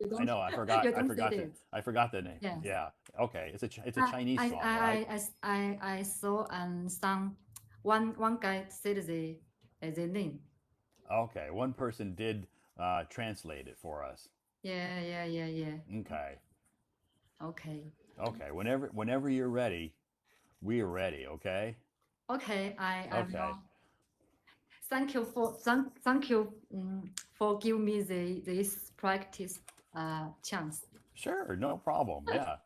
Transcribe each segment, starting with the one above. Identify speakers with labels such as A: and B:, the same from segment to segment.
A: You
B: I
A: don't
B: know. I forgot.
A: you don't see this.
B: I forgot the name.
A: Yes.
B: Yeah. Okay. It's a Chinese song, right?
A: I saw some one guy said the name.
B: Okay. One person did translate it for us.
A: Yeah.
B: Okay.
A: Okay.
B: Okay. Whenever you're ready, we are ready. Okay.
A: Okay, I
B: Okay.
A: will. Thank you for giving me this practice chance.
B: Sure. No problem. Yeah.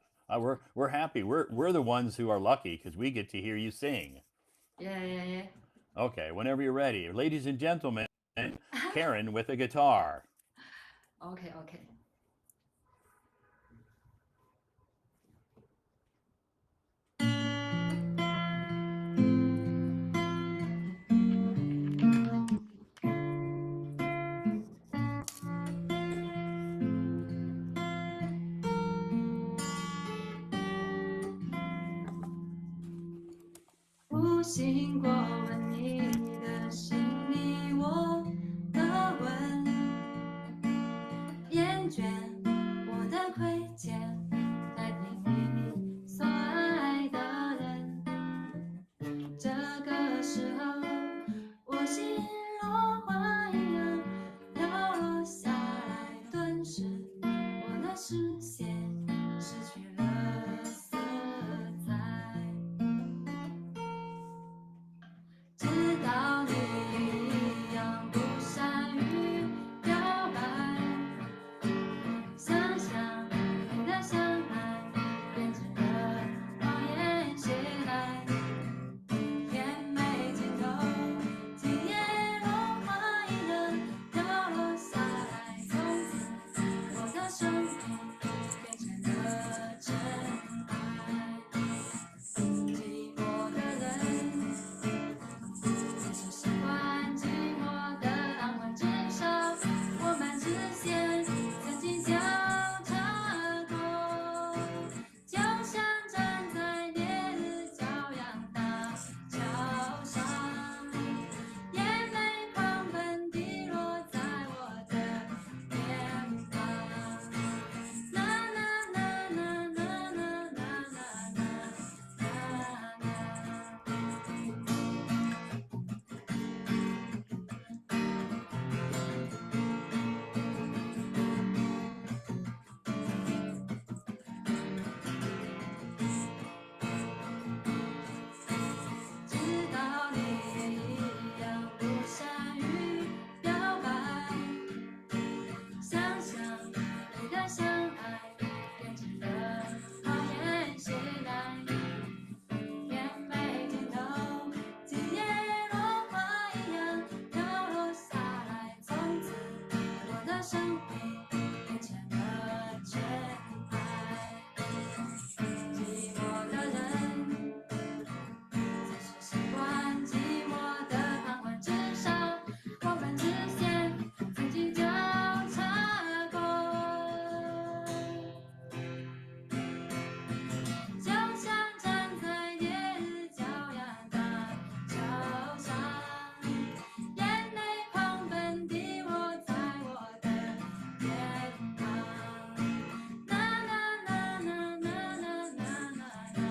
B: We're happy. We're the ones who are lucky because we get to hear you sing.
A: Yeah.
B: Okay. Whenever you're ready, ladies and gentlemen, Karen with a guitar.
A: Okay. 无心过问你的心里我的吻，厌倦我的亏欠，代替你所爱的人。这个时候，我心落花一样飘落下来，顿时我的视线失去了色彩。知道你一样不善于表白，想象你的相爱变成了谎言懈怠，天没尽头，今夜落花一样飘落下来，从此我的生命变成了尘埃，寂寞的人。只是习惯寂寞的傍晚，至少我们之间曾经交叉过，就像站在烈日骄阳大桥上，眼泪狂奔滴落在我的脸庞。啦啦啦啦啦啦啦啦啦啦。知道你也一样不善于表白，想象你的相爱变成了谎言懈怠，天没尽头，今夜落花一样飘落下来，从此我的生命变成了尘埃，寂寞的人。只是习惯寂寞的傍晚，至少我们之间曾经交叉过，就像站在烈日骄阳大桥上，眼泪狂奔滴落在我的脸庞。啦啦啦啦啦啦啦啦啦啦。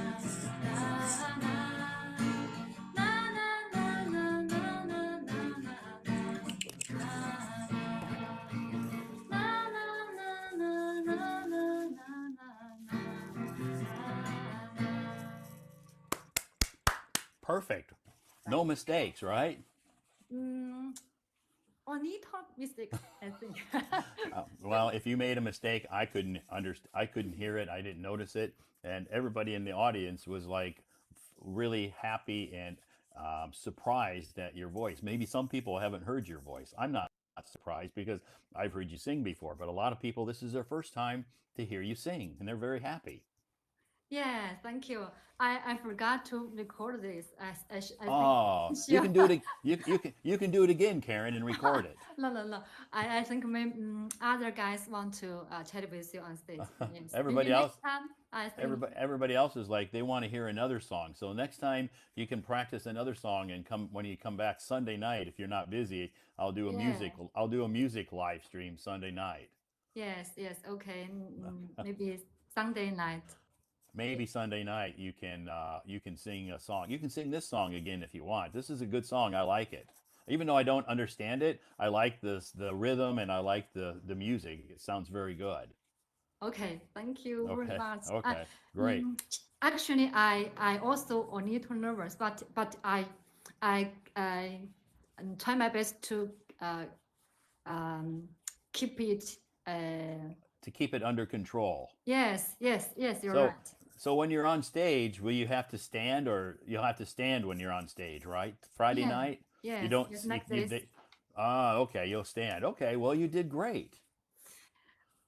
A: 啦啦啦啦啦啦啦啦啦。
B: Perfect. No
A: Thank you.
B: mistakes, right?
A: Mm, only top mistake, I think.
B: Well, if you made a mistake, I couldn't hear it. I didn't notice it, and everybody in the audience was like really happy and surprised at your voice. Maybe some people haven't heard your voice. I'm not surprised because I've heard you sing before, but a lot of people, this is their first time to hear you sing, and they're very happy.
A: Yeah, thank you. I forgot to record this. I think
B: Oh, you
A: sure.
B: can do it. You can do it again, Karen, and record it.
A: No. I think maybe other guys want to chat with you on stage. Yes. Maybe
B: Everybody
A: next
B: else,
A: time. I think.
B: everybody else is like they want to hear another song. So next time you can practice another song and come when you come back Sunday night if you're not busy.
A: Yeah.
B: I'll do a music live stream Sunday night.
A: Yes, yes. Okay. Maybe Sunday night.
B: Maybe Sunday night you can sing a song. You can sing this song again if you want. This is a good song. I like it. Even though I don't understand it, I like the rhythm and I like the music. It sounds very good.
A: Okay. Thank you very
B: Okay.
A: much.
B: Okay. Great.
A: Mm, actually, I also a little nervous, but I try my best to uh, um, keep it.
B: To keep it under control.
A: Yes, yes, yes. You're
B: So
A: right.
B: so when you're on stage, will you have to stand or you'll have to stand when you're on stage, right? Friday
A: Yeah.
B: night, you
A: Yes,
B: don't
A: yes.
B: you,
A: Like
B: you
A: this.
B: they, ah okay, you'll stand. Okay, well you did great.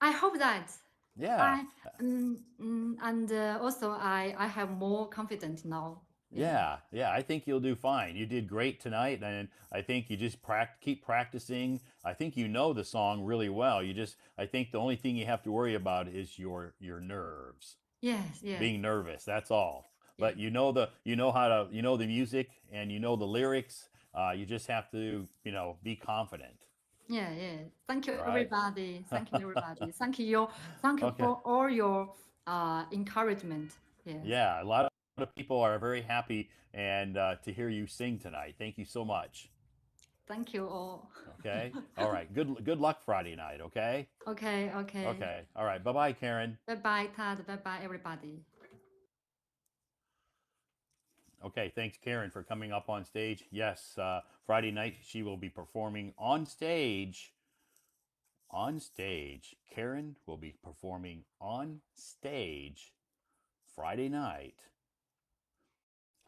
A: I hope that.
B: Yeah.
A: I and also I have more confidence now. Yeah.
B: Yeah, I think you'll do fine. You did great tonight, and I think you just keep practicing. I think you know the song really well. I think the only thing you have to worry about is your nerves,
A: Yes, yes,
B: being nervous. That's all.
A: yeah,
B: But you know the music, and you know the lyrics. You just have to be confident,
A: yeah, yeah. Thank you,
B: right?
A: everybody. Thank you, everybody. Thank you
B: Okay.
A: for all your encouragement. Yes.
B: Yeah, a lot of people are very happy and to hear you sing tonight. Thank you so much.
A: Thank you all.
B: Okay. All right. Good luck Friday night. Okay.
A: Okay, okay.
B: Okay. All right. Bye bye, Karen.
A: Bye bye, Todd. Bye bye, everybody.
B: Okay. Thanks, Karen, for coming up on stage. Yes. Friday night she will be performing on stage. On stage, Karen will be performing on stage Friday night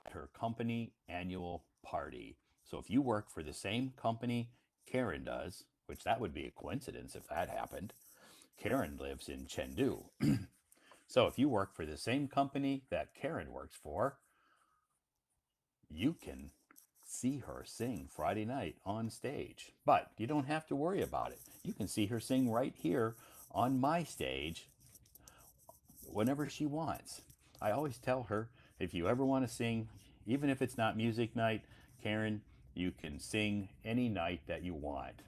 B: at her company annual party. So if you work for the same company Karen does, which that would be a coincidence if that happened, Karen lives in Chengdu. So if you work for the same company that Karen works for, you can see her sing Friday night on stage. But you don't have to worry about it. You can see her sing right here on my stage whenever she wants. I always tell her if you ever want to sing, even if it's not music night, Karen, you can sing any night that you want.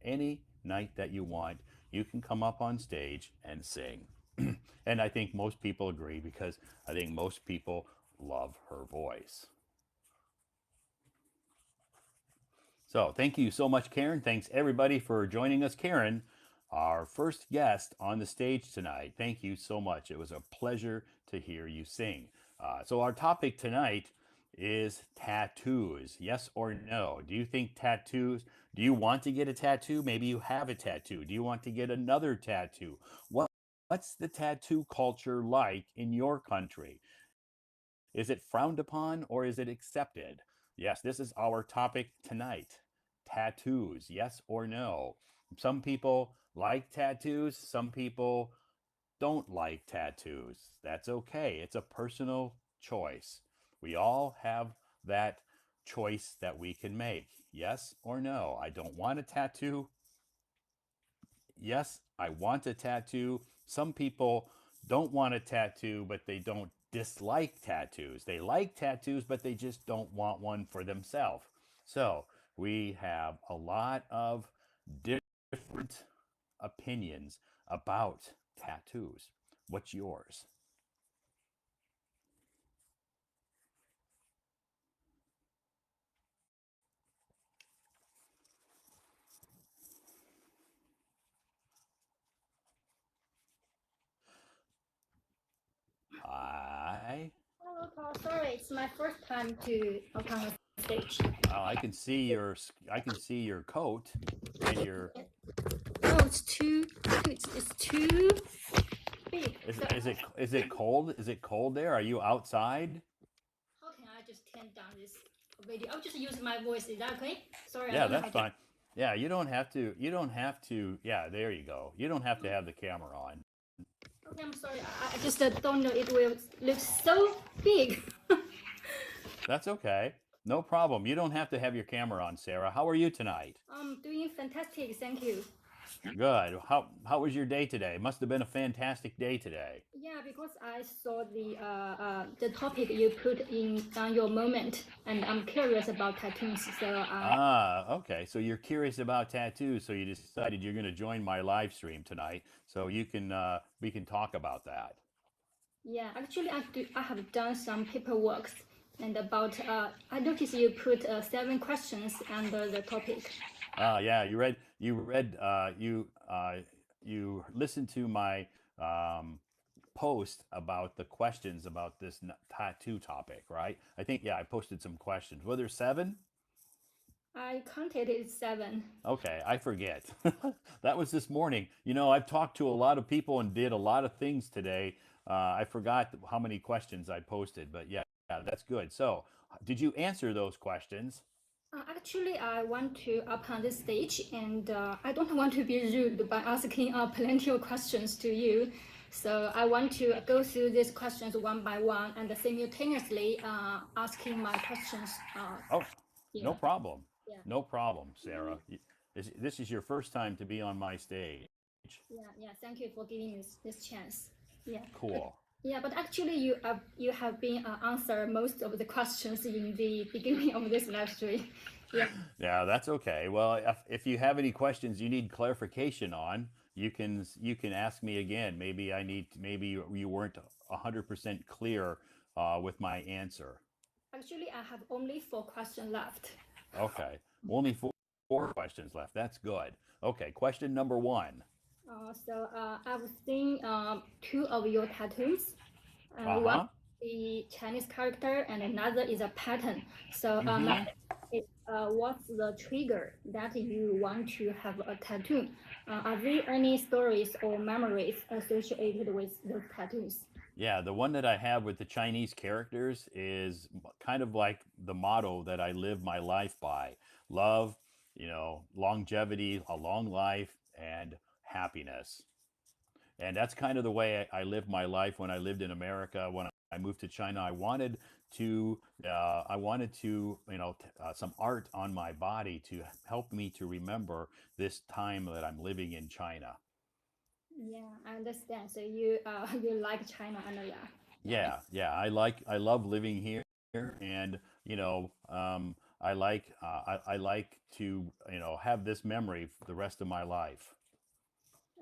B: Any night that you want, you can come up on stage and sing. And I think most people agree because I think most people love her voice. So thank you so much, Karen. Thanks everybody for joining us. Karen, our first guest on the stage tonight. Thank you so much. It was a pleasure to hear you sing. So our topic tonight is tattoos. Yes or no? Do you think tattoos? Do you want to get a tattoo? Maybe you have a tattoo. Do you want to get another tattoo? What's the tattoo culture like in your country? Is it frowned upon or is it accepted? Yes, this is our topic tonight. Tattoos, yes or no? Some people like tattoos, some people don't like tattoos. That's okay. It's a personal choice. We all have that choice that we can make. Yes or no? I don't want a tattoo. Yes, I want a tattoo. Some people don't want a tattoo, but they don't dislike tattoos. They like tattoos, but they just don't want one for themselves. So we have a lot of different opinions about tattoos. What's yours? Hi.
C: Hello, Paul. Sorry, it's my first time to come on stage.
B: Well, I can see your coat and your
C: Oh, it's too big. So
B: is it cold? Is it cold there? Are you outside?
C: how can I just turn down this video? I'll just use my voice. Is that okay? Sorry, I
B: Yeah,
C: don't know
B: that's
C: how to.
B: fine. Yeah, you don't have to. You don't have to. Yeah, there you go. You don't have to have the camera on.
C: Okay, I'm sorry. I just don't know. It will look so big.
B: That's okay. No problem. You don't have to have your camera on, Sarah. How are you tonight?
C: I'm doing fantastic. Thank you.
B: Good. How was your day today? Must have been a fantastic day today.
C: Yeah, because I saw the topic you put in on your moment, and I'm curious about tattoos. So
B: Ah, okay. So you're curious about tattoos, so you decided you're going to join my live stream tonight, so you can we can talk about that.
C: yeah, actually I have done some paperwork, and about I noticed you put 7 questions under the topic.
B: Yeah, you listened to my um, post about the questions about this tattoo topic, right? I think yeah, I posted some questions. Were there 7?
C: I counted it 7.
B: Okay, I forget. That was this morning. You know, I've talked to a lot of people and did a lot of things today. I forgot how many questions I posted, but yeah, that's good. So, did you answer those questions?
C: Actually, I want to up on this stage, and I don't want to be rude by asking plenty of questions to you. So I want to go through these questions one by one, and simultaneously asking my questions.
B: Oh, no
C: Yeah,
B: problem.
C: yeah,
B: No problem, Sarah. This is your first time to be on my stage.
C: yeah, yeah. Thank you for giving me this chance. Yeah, but,
B: Cool.
C: yeah, but actually, you have been answer most of the questions in the beginning of this live stream. Yeah.
B: Yeah, that's okay. Well, if you have any questions you need clarification on, you can ask me again. Maybe maybe you weren't 100% clear with my answer.
C: Actually, I have only 4 questions left.
B: Okay, only four questions left. That's good. Okay, question number 1.
C: I've seen 2 of your tattoos. One
B: Uh-huh.
C: the Chinese character and another is a pattern. So my
B: Mm-hmm.
C: question is, what's the trigger that you want to have a tattoo? Are there any stories or memories associated with those tattoos?
B: Yeah, the one that I have with the Chinese characters is kind of like the motto that I live my life by. Love, longevity, a long life, and happiness. And that's kind of the way I lived my life when I lived in America. When I moved to China, I wanted to, some art on my body to help me to remember this time that I'm living in China.
C: Yeah, I understand. So you you like China, I know that. Yeah.
B: Yeah, I love living here, and I like to have this memory for the rest of my life.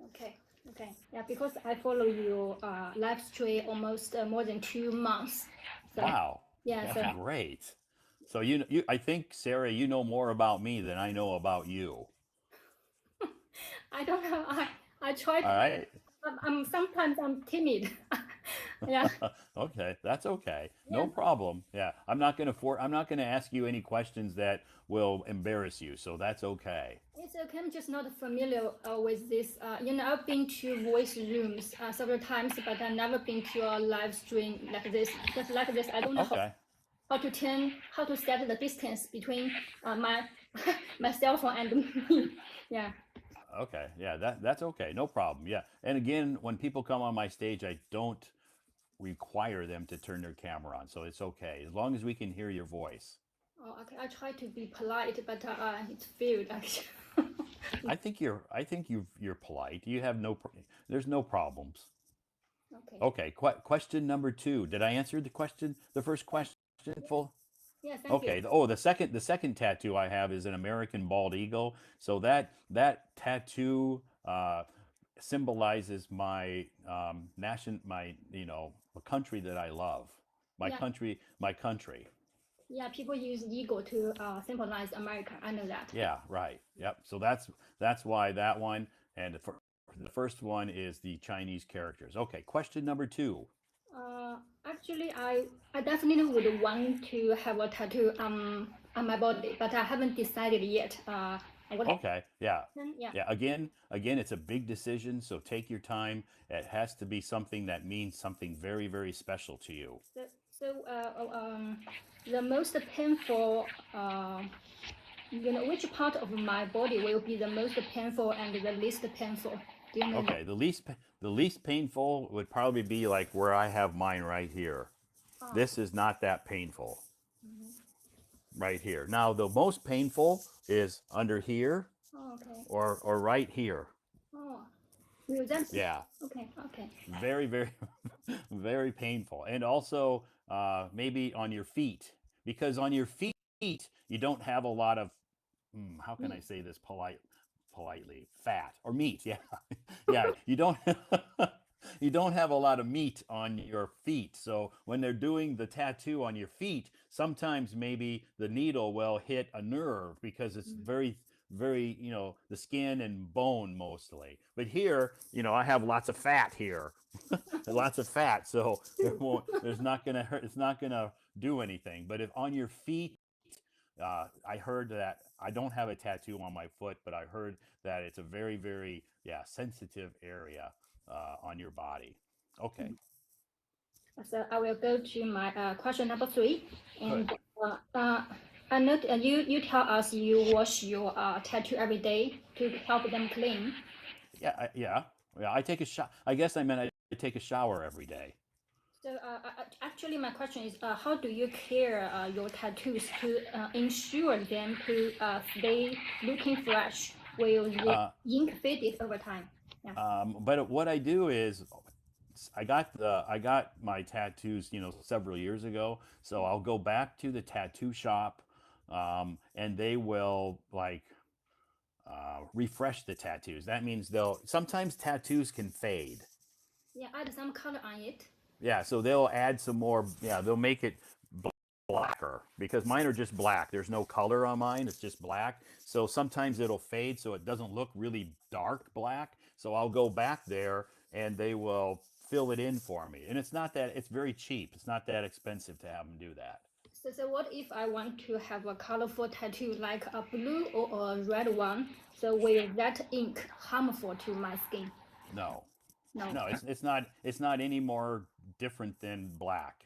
C: Okay. Okay. Yeah, because I follow you live stream almost more than 2 months. So
B: Wow,
C: yeah.
B: that's
C: So
B: great. So I think Sarah, you know more about me than I know about you.
C: I don't know. I try
B: All
C: to.
B: right.
C: Sometimes I'm timid. Yeah,
B: Okay, that's okay.
C: yeah.
B: No problem. Yeah, I'm not gonna ask you any questions that will embarrass you. So that's okay.
C: It's okay. I'm just not familiar with this. I've been to voice rooms several times, but I've never been to a live stream like this. Just like this, I don't know
B: Okay.
C: how to set the distance between my my cell phone and me. Yeah.
B: Okay. Yeah, that's okay. No problem. Yeah. And again, when people come on my stage, I don't require them to turn their camera on. So it's okay. As long as we can hear your voice.
C: Oh, okay. I try to be polite, but it's failed actually.
B: I think you're polite. You have there's no problems.
C: Okay.
B: Okay. Question number 2. Did I answer the first question full?
C: Yeah. Thank you.
B: Okay. The second tattoo I have is an American bald eagle. So that tattoo symbolizes my my the country that I love.
C: Yeah.
B: My country.
C: Yeah. People use ego to symbolize America. I know that.
B: Yeah. Right. Yep. So that's why that one and the first one is the Chinese characters. Okay. Question number 2.
C: Actually, I definitely would want to have a tattoo on my body, but I haven't decided yet. What?
B: Okay. Yeah.
C: Yeah.
B: Yeah. Again, it's a big decision, so take your time. It has to be something that means something very, very special to you.
C: So, so the most painful, which part of my body will be the most painful and the least painful? Do you know that?
B: Okay. The least painful would probably be like where I have mine right here.
C: Oh,
B: This is not that painful
C: mhm.
B: right here. Now, the most painful is under here
C: Oh, okay.
B: or right here.
C: Will that?
B: Yeah,
C: Okay, okay.
B: very, very, very painful. And also maybe on your feet, because on your feet you don't have a lot of how can I
C: Me.
B: say this politely? Fat or meat. Yeah, yeah. You don't you don't have a lot of meat on your feet. So when they're doing the tattoo on your feet, sometimes maybe the needle will hit a nerve because it's
C: Mm.
B: very the skin and bone mostly. But here, I have lots of fat here, lots of fat, so there's not gonna hurt. It's not gonna do anything. But if on your feet, I heard that I don't have a tattoo on my foot, but I heard that it's a very, very, yeah, sensitive area on your body. Okay,
C: So I will go to my question number three,
B: good.
C: and I know you tell us you wash your tattoo every day to help them clean.
B: Yeah, yeah, yeah. I take a shot. I guess I meant I take a shower every day.
C: So actually, my question is, how do you care your tattoos to ensure them to stay looking fresh? Will the
B: Uh,
C: ink faded over time? Yeah.
B: but what I do is I got my tattoos, several years ago. So I'll go back to the tattoo shop, and they will like refresh the tattoos. That means they'll sometimes tattoos can fade.
C: Yeah, add some color on it.
B: Yeah, so they'll add some more. Yeah, they'll make it blacker because mine are just black. There's no color on mine. It's just black. So sometimes it'll fade so it doesn't look really dark black. So I'll go back there and they will fill it in for me. And it's very cheap. It's not that expensive to have them do that.
C: So what if I want to have a colorful tattoo like a blue or a red one? So will that ink harmful to my skin?
B: No.
C: No.
B: No, it's not any more different than black.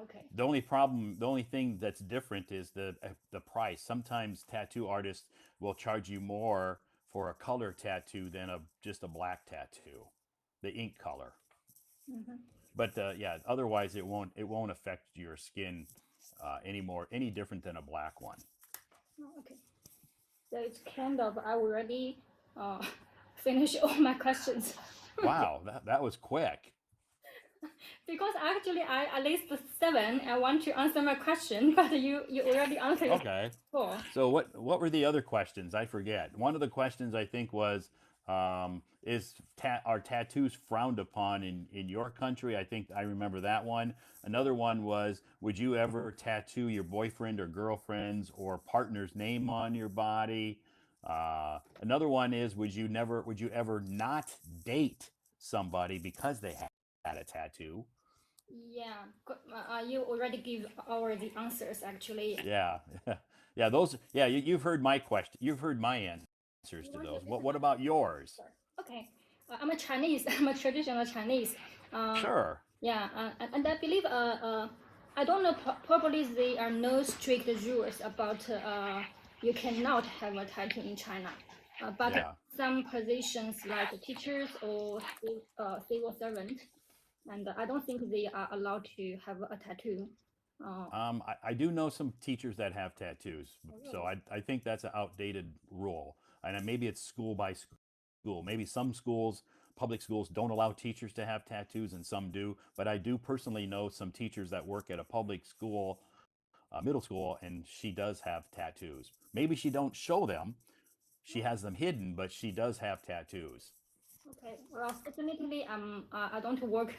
C: Okay.
B: The only thing that's different is the price. Sometimes tattoo artists will charge you more for a color tattoo than just a black tattoo, the ink color.
C: Mm-hmm.
B: But yeah, otherwise it won't affect your skin any different than a black one.
C: Oh, okay. So it's kind of I already finished all my questions.
B: Wow, that was quick.
C: Because actually I at least seven. I want to answer my question, but you already answered
B: Okay.
C: four.
B: So what were the other questions? I forget. One of the questions I think was are tattoos frowned upon in your country? I think I remember that one. Another one was would you ever tattoo your boyfriend or girlfriend's or partner's name on your body? Another one is would you ever not date somebody because they had a tattoo?
C: Yeah, you already give all the answers actually.
B: Yeah, yeah. Those. Yeah, you've heard my question. You've heard my answers
C: You
B: to
C: want to
B: those. What
C: listen?
B: What about yours?
C: Okay, I'm a Chinese. I'm a traditional Chinese. Uh,
B: Sure.
C: yeah, and I believe I don't know. Probably there are no strict rules about you cannot have a tattoo in China. But
B: Yeah.
C: some positions like teachers or civil servant, and I don't think they are allowed to have a tattoo. Uh,
B: I do know some teachers that have tattoos,
C: oh,
B: so
C: really?
B: I think that's an outdated rule, and maybe it's school by school. Maybe some schools, public schools, don't allow teachers to have tattoos, and some do. But I do personally know some teachers that work at a public school, middle school, and she does have tattoos. Maybe she don't show them; she has them hidden, but she does have tattoos.
C: Okay. Well, fortunately, I don't work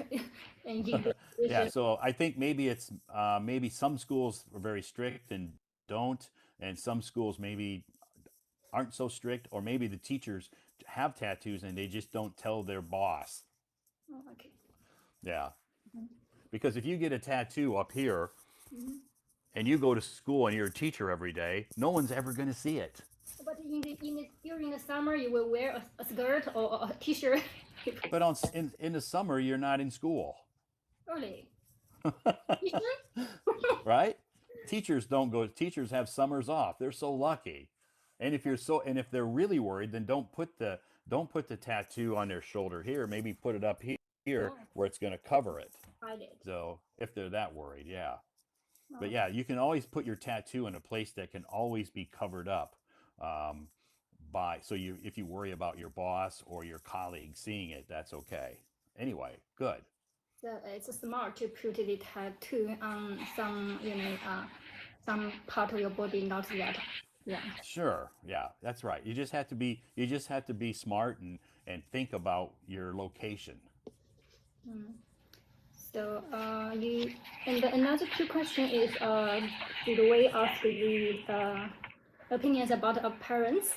C: in this
B: Yeah,
C: position.
B: so I think maybe some schools are very strict and don't, and some schools maybe aren't so strict, or maybe the teachers have tattoos and they just don't tell their boss.
C: Oh, okay.
B: Yeah,
C: Mhm.
B: because if you get a tattoo up here
C: Mhm.
B: and you go to school and you're a teacher every day, no one's ever going to see it.
C: But during the summer, you will wear a skirt or a t-shirt.
B: But in the summer, you're not in school,
C: Really? T-shirt?
B: right? Teachers don't go. Teachers have summers off. They're so lucky. And if they're really worried, then don't put the tattoo on their shoulder here. Maybe put it up here
C: Oh,
B: where it's going to cover it.
C: I did.
B: So if they're that worried, yeah. But
C: Oh,
B: yeah, you can always put your tattoo in a place that can always be covered up. Um, by, so you, if you worry about your boss or your colleague seeing it, that's okay. Anyway, good.
C: So it's smart to put the tattoo on some, some part of your body, not that. Yeah.
B: Sure. Yeah, that's right. You just have to be smart and think about your location.
C: So you and another two question is did we ask the opinions about our parents?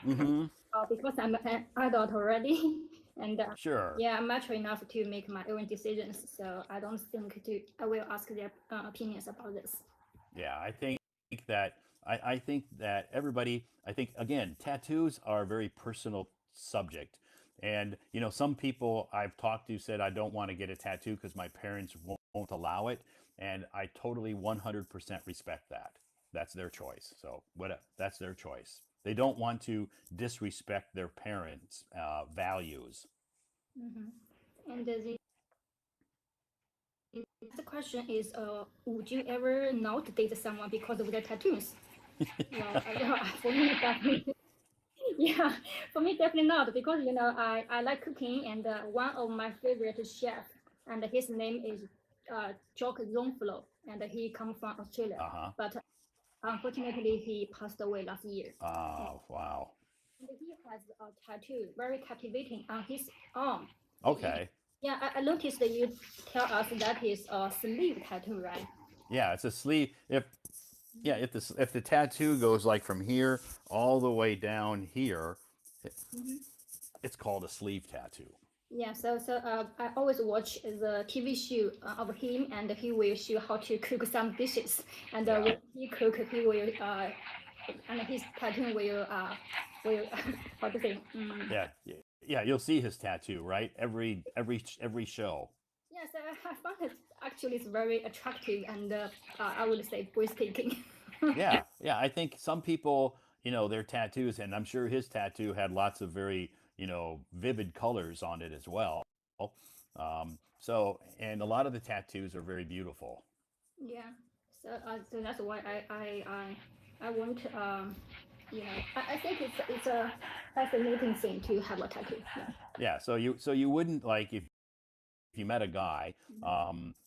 B: Mm-hmm.
C: Because I'm an adult already, and
B: Sure.
C: yeah, I'm mature enough to make my own decisions. So I don't think I will ask their opinions about this.
B: Yeah, that I think that everybody, I think again, tattoos are a very personal subject. And some people I've talked to said I don't want to get a tattoo because my parents won't allow it, and I totally 100% respect that. That's their choice. So what that's their choice. They don't want to disrespect their parents' values.
C: And the question is, would you ever not date someone because of their tattoos? Well, for me, definitely, yeah, for me, definitely not, because I like cooking, and one of my favorite chef, and his name is Jock Zonflo, and he comes from Australia,
B: Uh-huh.
C: but unfortunately, he passed away last year.
B: Oh, wow.
C: And he has a tattoo, very captivating, on his arm.
B: Okay.
C: Yeah, I noticed that you tell us that is a sleeve tattoo, right?
B: Yeah, it's a sleeve. If the tattoo goes like from here all the way down here, it's called a sleeve tattoo.
C: Yeah, so I always watch the TV show of him, and he will show how to cook some dishes, and
B: Yeah.
C: when he cook, he will and his tattoo will how to say
B: Yeah, you'll see his tattoo, right? Every show.
C: yes, I found it actually it's very attractive, and I would say breathtaking.
B: Yeah. I think some people, their tattoos, and I'm sure his tattoo had lots of very, vivid colors on it as well. And a lot of the tattoos are very beautiful.
C: Yeah, so that's why I want I think it's a fascinating thing to have a tattoo. Yeah.
B: Yeah. So you wouldn't like if you met a guy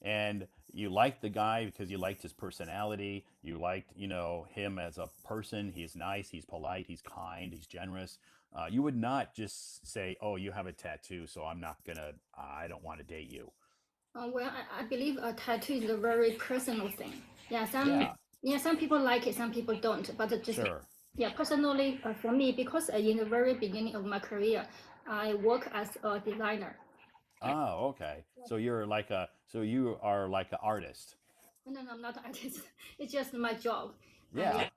B: and you liked the guy because you liked his personality, you liked him as a person, he's nice, he's polite, he's kind, he's generous, you would not just say, oh, you have a tattoo, so I don't want to date you.
C: Well, I believe a tattoo is a very personal thing. Yeah,
B: Yeah.
C: some people like it, some people don't. But just
B: Sure.
C: yeah, personally for me, because in the very beginning of my career, I work as a designer.
B: Oh, okay. So you are like an artist.
C: No, I'm not an artist. It's just my job.
B: Yeah.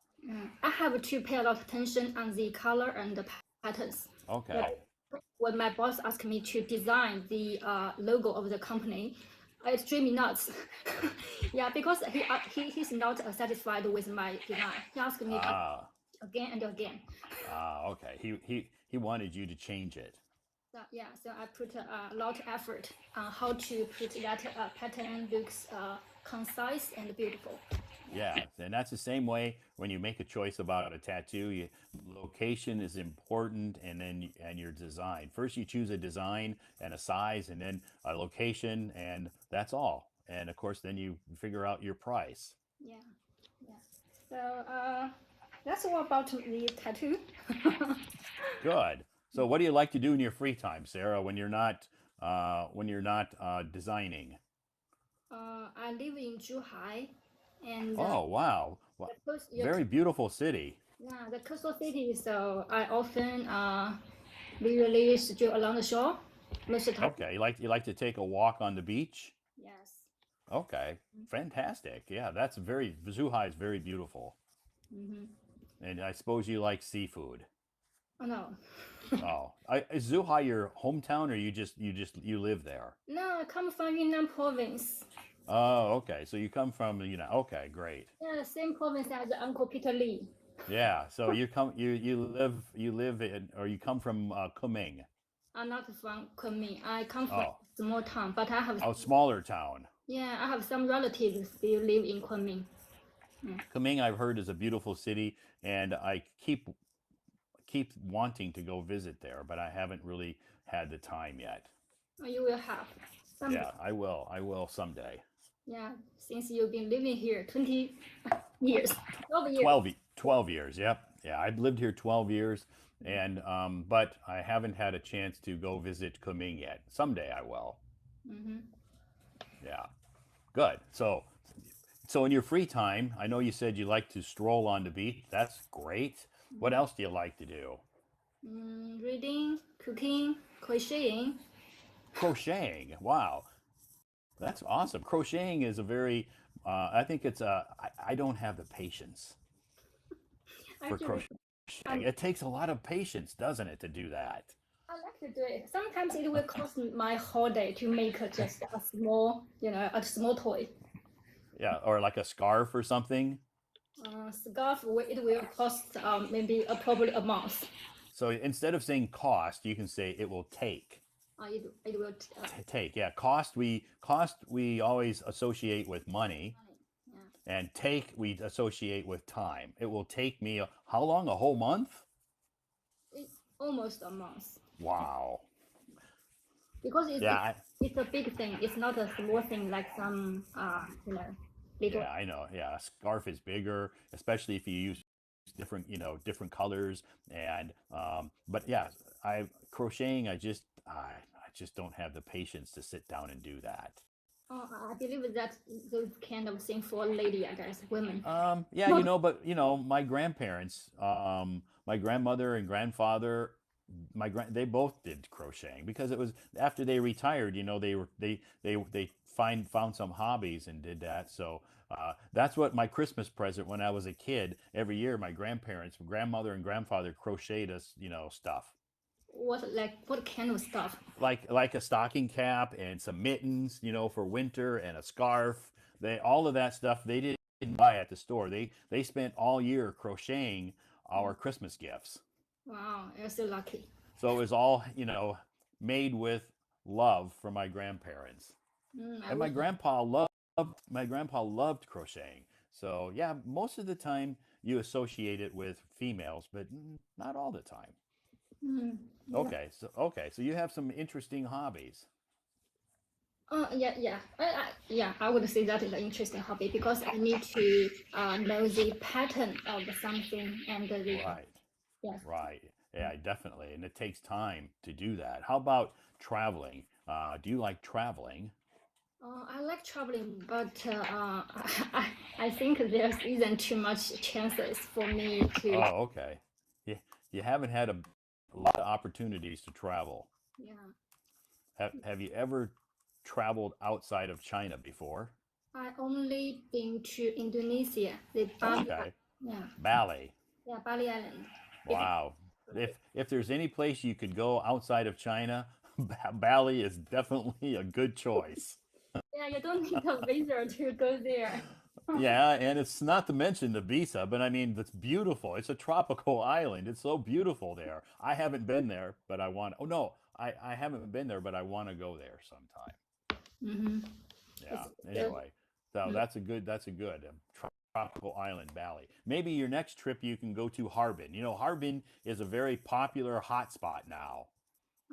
C: I have to pay a lot of attention on the color and the patterns.
B: Okay.
C: When my boss asked me to design the logo of the company, it drove me nuts. Yeah, because he's not satisfied with my design. He asked me
B: Ah.
C: again and again.
B: Okay. He wanted you to change it.
C: So, yeah, so I put a lot of effort on how to put that pattern looks concise and beautiful.
B: Yeah, and that's the same way when you make a choice about a tattoo. Location is important, and your design. First, you choose a design and a size, and then a location, and that's all. And of course, then you figure out your price.
C: Yeah, yeah. So that's all about the tattoo.
B: Good. So, what do you like to do in your free time, Sarah, when you're not designing?
C: I live in Zhuhai, and
B: Oh, wow.
C: the coast,
B: Very beautiful city.
C: yeah, the coastal city. So I often usually stroll along the shore. Most of the time,
B: Okay, you like to take a walk on the beach?
C: yes.
B: Okay, fantastic. Yeah, Zhuhai is very beautiful. And I suppose you like seafood.
C: Oh no,
B: Oh, is Zhuhai your hometown, or you live there?
C: no, I come from Yunnan province.
B: Oh, okay. So you come from, okay, great.
C: Yeah, same province as Uncle Peter Lee.
B: Yeah. So you live in, or you come from Kunming.
C: I'm not from Kunming. I come from
B: Oh,
C: a small town, but
B: a smaller town.
C: yeah, I have some relatives still live in Kunming.
B: Kunming, I've heard, is a beautiful city, and I keep wanting to go visit there, but I haven't really had the time yet.
C: You will have some.
B: Yeah, I will. I will someday.
C: Yeah, since you've been living here 20 years, 12 years.
B: 12 years. Yep. Yeah, I've lived here 12 years, and but I haven't had a chance to go visit Kunming yet. Someday I will.
C: Mm-hmm.
B: Yeah. Good. So in your free time, I know you said you like to stroll on the beach. That's great. What else do you like to do?
C: Reading, cooking, crocheting.
B: Crocheting. Wow, that's awesome. Crocheting is a very, I think it's a, I don't have the patience for
C: Actually,
B: crocheting.
C: um,
B: It takes a lot of patience, doesn't it, to do that?
C: I like to do it. Sometimes it will cost my whole day to make just a small, a small toy.
B: Yeah, or like a scarf or something.
C: Scarf, it will cost maybe probably a month.
B: So instead of saying cost, you can say it will take.
C: It will.
B: Take, yeah. Cost we always associate with money,
C: Yeah,
B: and take we associate with time. It will take me how long? A whole month?
C: it's almost a month
B: Wow.
C: because
B: Yeah,
C: it's a big thing. It's not a small thing like some little.
B: yeah, I know. Yeah, a scarf is bigger, especially if you use different colors. And but yeah, I crocheting. I just don't have the patience to sit down and do that.
C: I believe that those kind of thing for lady, I guess, women.
B: Yeah, but my grandparents, my grandmother and grandfather, they both did crocheting because it was after they retired. They found some hobbies and did that. So that's what my Christmas present when I was a kid. Every year, my grandmother and grandfather crocheted us, stuff
C: What kind of stuff?
B: like a stocking cap and some mittens, for winter, and a scarf. All of that stuff they didn't buy at the store. They spent all year crocheting our Christmas gifts.
C: Wow, you're so lucky.
B: So it was all, made with love from my grandparents.
C: I
B: And
C: wish.
B: my grandpa loved crocheting. So yeah, most of the time you associate it with females, but not all the time.
C: Yeah.
B: Okay, so you have some interesting hobbies.
C: Yeah, yeah. Yeah, I would say that is an interesting hobby because I need to know the pattern of something and the
B: Right.
C: yes.
B: Right. Yeah, definitely. And it takes time to do that. How about traveling? Do you like traveling?
C: I like traveling, but I think there isn't too much chances for me to.
B: Oh, okay. You haven't had a lot of opportunities to travel.
C: Yeah,
B: Have you ever traveled outside of China before?
C: I only been to Indonesia, the
B: Oh,
C: Bali.
B: okay.
C: Yeah,
B: Bali.
C: yeah, Bali Island. It,
B: Wow. If there's any place you could go outside of China, Bali is definitely a good choice.
C: yeah, you don't need a visa to go there.
B: Yeah, and it's not to mention the visa, but I mean, it's beautiful. It's a tropical island. It's so beautiful there. I haven't been there, but I want. Oh no, I haven't been there, but I want to go there sometime.
C: Mm-hmm.
B: Yeah.
C: It's, uh,
B: Anyway, so that's a good tropical island, Bali. Maybe your next trip you can go to Harbin. Harbin is a very popular hotspot now.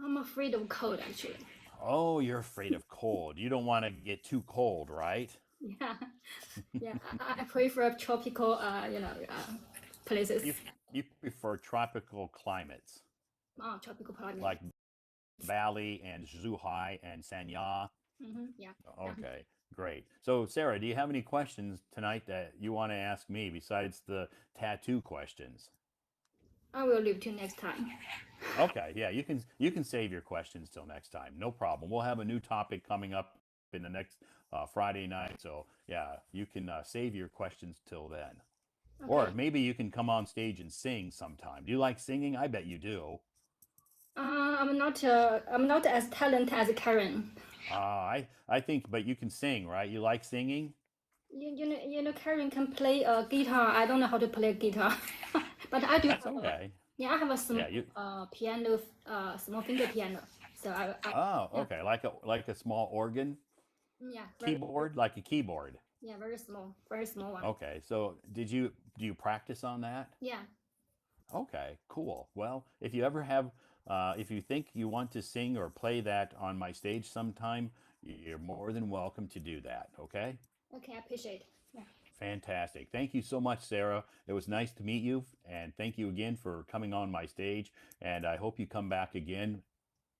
C: I'm afraid of cold actually.
B: Oh, you're afraid of cold. You don't want to get too cold, right?
C: Yeah, yeah. I prefer tropical, places.
B: You prefer tropical climates
C: Tropical climate.
B: like Bali and Zhuhai and Sanya.
C: Yeah.
B: Okay, great. So, Sarah, do you have any questions tonight that you want to ask me besides the tattoo questions?
C: I will leave till next time.
B: Okay, yeah, you can save your questions till next time. No problem. We'll have a new topic coming up in the next Friday night. So, yeah, you can save your questions till then. Or
C: Okay.
B: maybe you can come on stage and sing sometime. Do you like singing? I bet you do.
C: I'm not as talented as Karen.
B: I think, but you can sing, right? You like singing?
C: Karen can play a guitar. I don't know how to play guitar, but I do.
B: That's okay.
C: Yeah, I have a small
B: Yeah, you.
C: piano, small finger piano. So
B: Oh,
C: yeah,
B: okay. Like a small organ
C: yeah,
B: keyboard, like a keyboard.
C: yeah, very small one.
B: Okay. So do you practice on that?
C: Yeah,
B: Okay, cool. Well, if you think you want to sing or play that on my stage sometime, you're more than welcome to do that. Okay?
C: Okay, I appreciate. Yeah.
B: Fantastic. Thank you so much, Sarah. It was nice to meet you, and thank you again for coming on my stage. And I hope you come back again.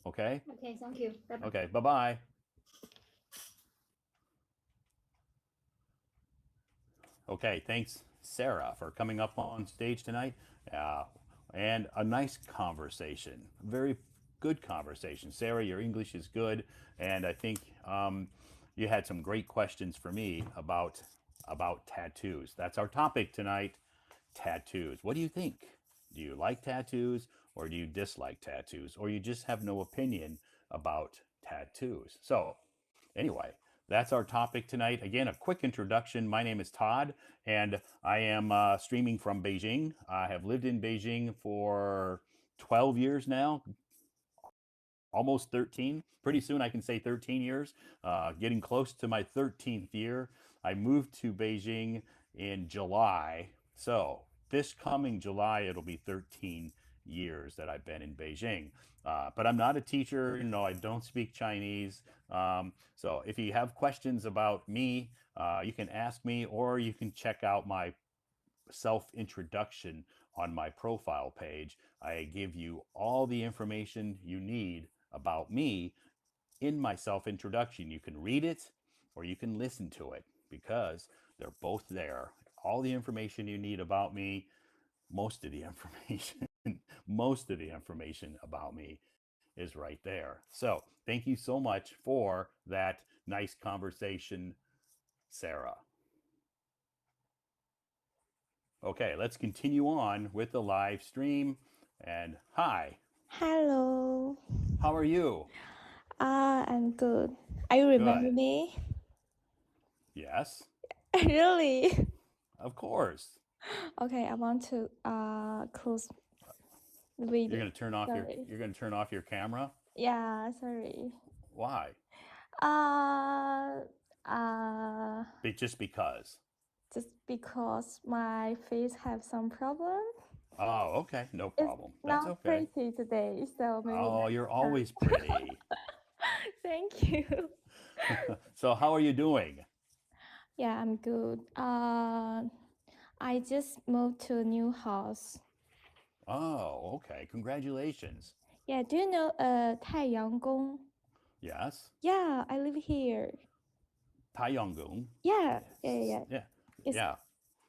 B: Okay?
C: Okay, thank you. Bye bye.
B: Okay, bye bye. Okay, thanks, Sarah, for coming up on stage tonight. Uh, and a nice conversation, very good conversation. Sarah, your English is good, and I think you had some great questions for me about tattoos. That's our topic tonight, tattoos. What do you think? Do you like tattoos or do you dislike tattoos or you just have no opinion about tattoos? So, anyway, that's our topic tonight. Again, a quick introduction. My name is Todd, and I am streaming from Beijing. I have lived in Beijing for 12 years now, almost 13. Pretty soon I can say 13 years, getting close to my 13th year. I moved to Beijing in July. So this coming July, it'll be 13 years that I've been in Beijing. But I'm not a teacher. I don't speak Chinese. So if you have questions about me, you can ask me or you can check out my self introduction on my profile page. I give you all the information you need about me in my self introduction. You can read it or you can listen to it because they're both there. All the information you need about me, most of the information, most of the information about me is right there. So, thank you so much for that nice conversation, Sarah. Okay, let's continue on with the live stream. And hi,
D: Hello.
B: how are you?
D: I'm good. Are you remember
B: Good.
D: me?
B: Yes,
D: Really?
B: of course.
D: Okay, I want to close the
B: You're
D: video.
B: gonna turn off your
D: Sorry.
B: you're gonna turn off your camera.
D: Yeah, sorry.
B: Why?
D: Uh uh
B: Just because.
D: just because my face have some problem.
B: Oh, okay, no
D: It's
B: problem. That's
D: not
B: okay.
D: pretty today, so maybe
B: Oh,
D: next
B: you're
D: time.
B: always pretty.
D: Thank you.
B: So, how are you doing?
D: Yeah, I'm good. I just moved to a new house.
B: Oh, okay. Congratulations.
D: Yeah, do you know 太阳宫?
B: Yes.
D: Yeah, I live here.
B: Taiyanggung.
D: Yeah, yeah, yeah,
B: Yes.
D: yeah.
B: Yeah.
D: It's
B: Yeah.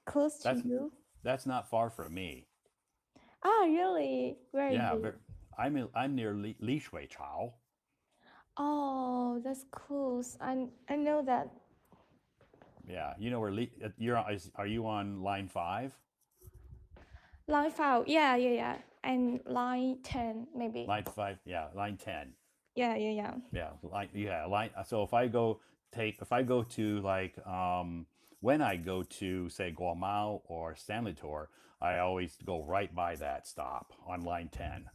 D: close to
B: That's
D: you.
B: that's not far from me.
D: Ah, really? Where are
B: Yeah.
D: you?
B: I'm near Li Shui Chao.
D: Oh, that's cool. I know that.
B: Yeah. You know where are you on line 5?
D: Line 5. Yeah, yeah, yeah. And line 10, maybe.
B: Line 5. Yeah. Line 10.
D: Yeah, yeah, yeah.
B: Line. So if I go to like when I go to say Guamao or Sanlitor, I always go right by that stop on line 10.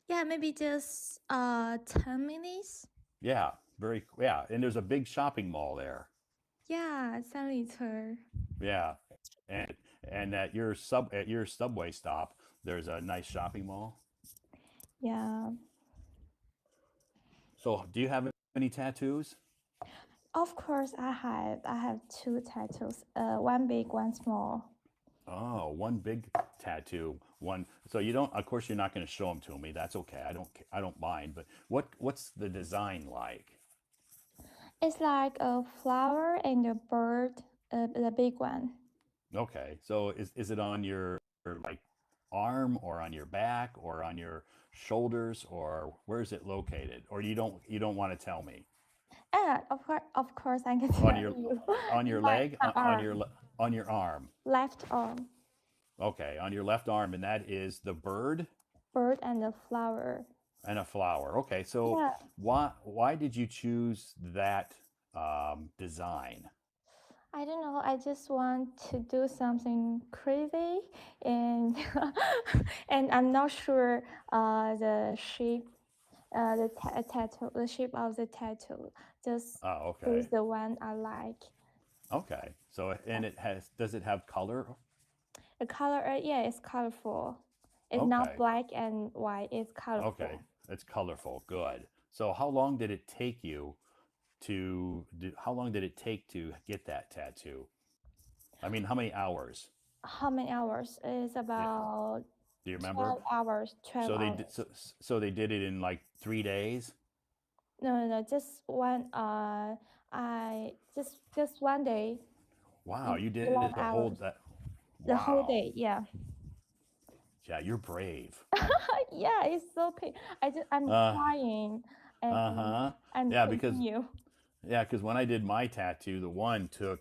D: Yeah, maybe just 10 minutes.
B: Yeah, yeah, and there's a big shopping mall there.
D: Yeah, 3 liter.
B: Yeah, and at your subway stop, there's a nice shopping mall.
D: Yeah.
B: So, do you have any tattoos?
D: Of course, I have 2 tattoos. One big, one small.
B: Oh, one big tattoo, one. So you don't. Of course, you're not going to show them to me. That's okay. I don't mind. But what's the design like?
D: It's like a flower and a bird, the big one.
B: Okay. So is it on your like arm or on your back or on your shoulders or where is it located? Or you don't want to tell me?
D: And of course, I can
B: On
D: tell
B: your
D: you.
B: on your
D: My
B: leg,
D: arm,
B: on your arm.
D: left arm,
B: Okay, on your left arm, and that is the bird
D: bird and a flower.
B: and a flower. Okay, so
D: Yeah,
B: why did you choose that design?
D: I don't know. I just want to do something crazy, and and I'm not sure the shape, tattoo, the shape of the tattoo. Just
B: Oh,
D: choose
B: okay,
D: the one I like.
B: okay. So and it has does it have color?
D: The color, yeah, it's colorful. It's not
B: Okay.
D: black and white. It's
B: Okay.
D: colorful.
B: It's colorful. Good. So how long did it take you how long did it take to get that tattoo? I mean, how many hours?
D: How many hours? It's
B: Yeah.
D: about
B: Do you remember?
D: 12 hours. 12
B: So they did
D: hours.
B: so they did it in like 3 days?
D: No, no, no. Just one. I just one day
B: Wow,
D: in
B: you did it
D: 11
B: the whole
D: hours.
B: that
D: The whole
B: wow.
D: day. Yeah.
B: Yeah, you're brave.
D: Yeah. It's so pain. I'm
B: Uh
D: crying and
B: uh-huh.
D: and
B: Yeah, because
D: continue.
B: yeah, because when I did my tattoo, the one took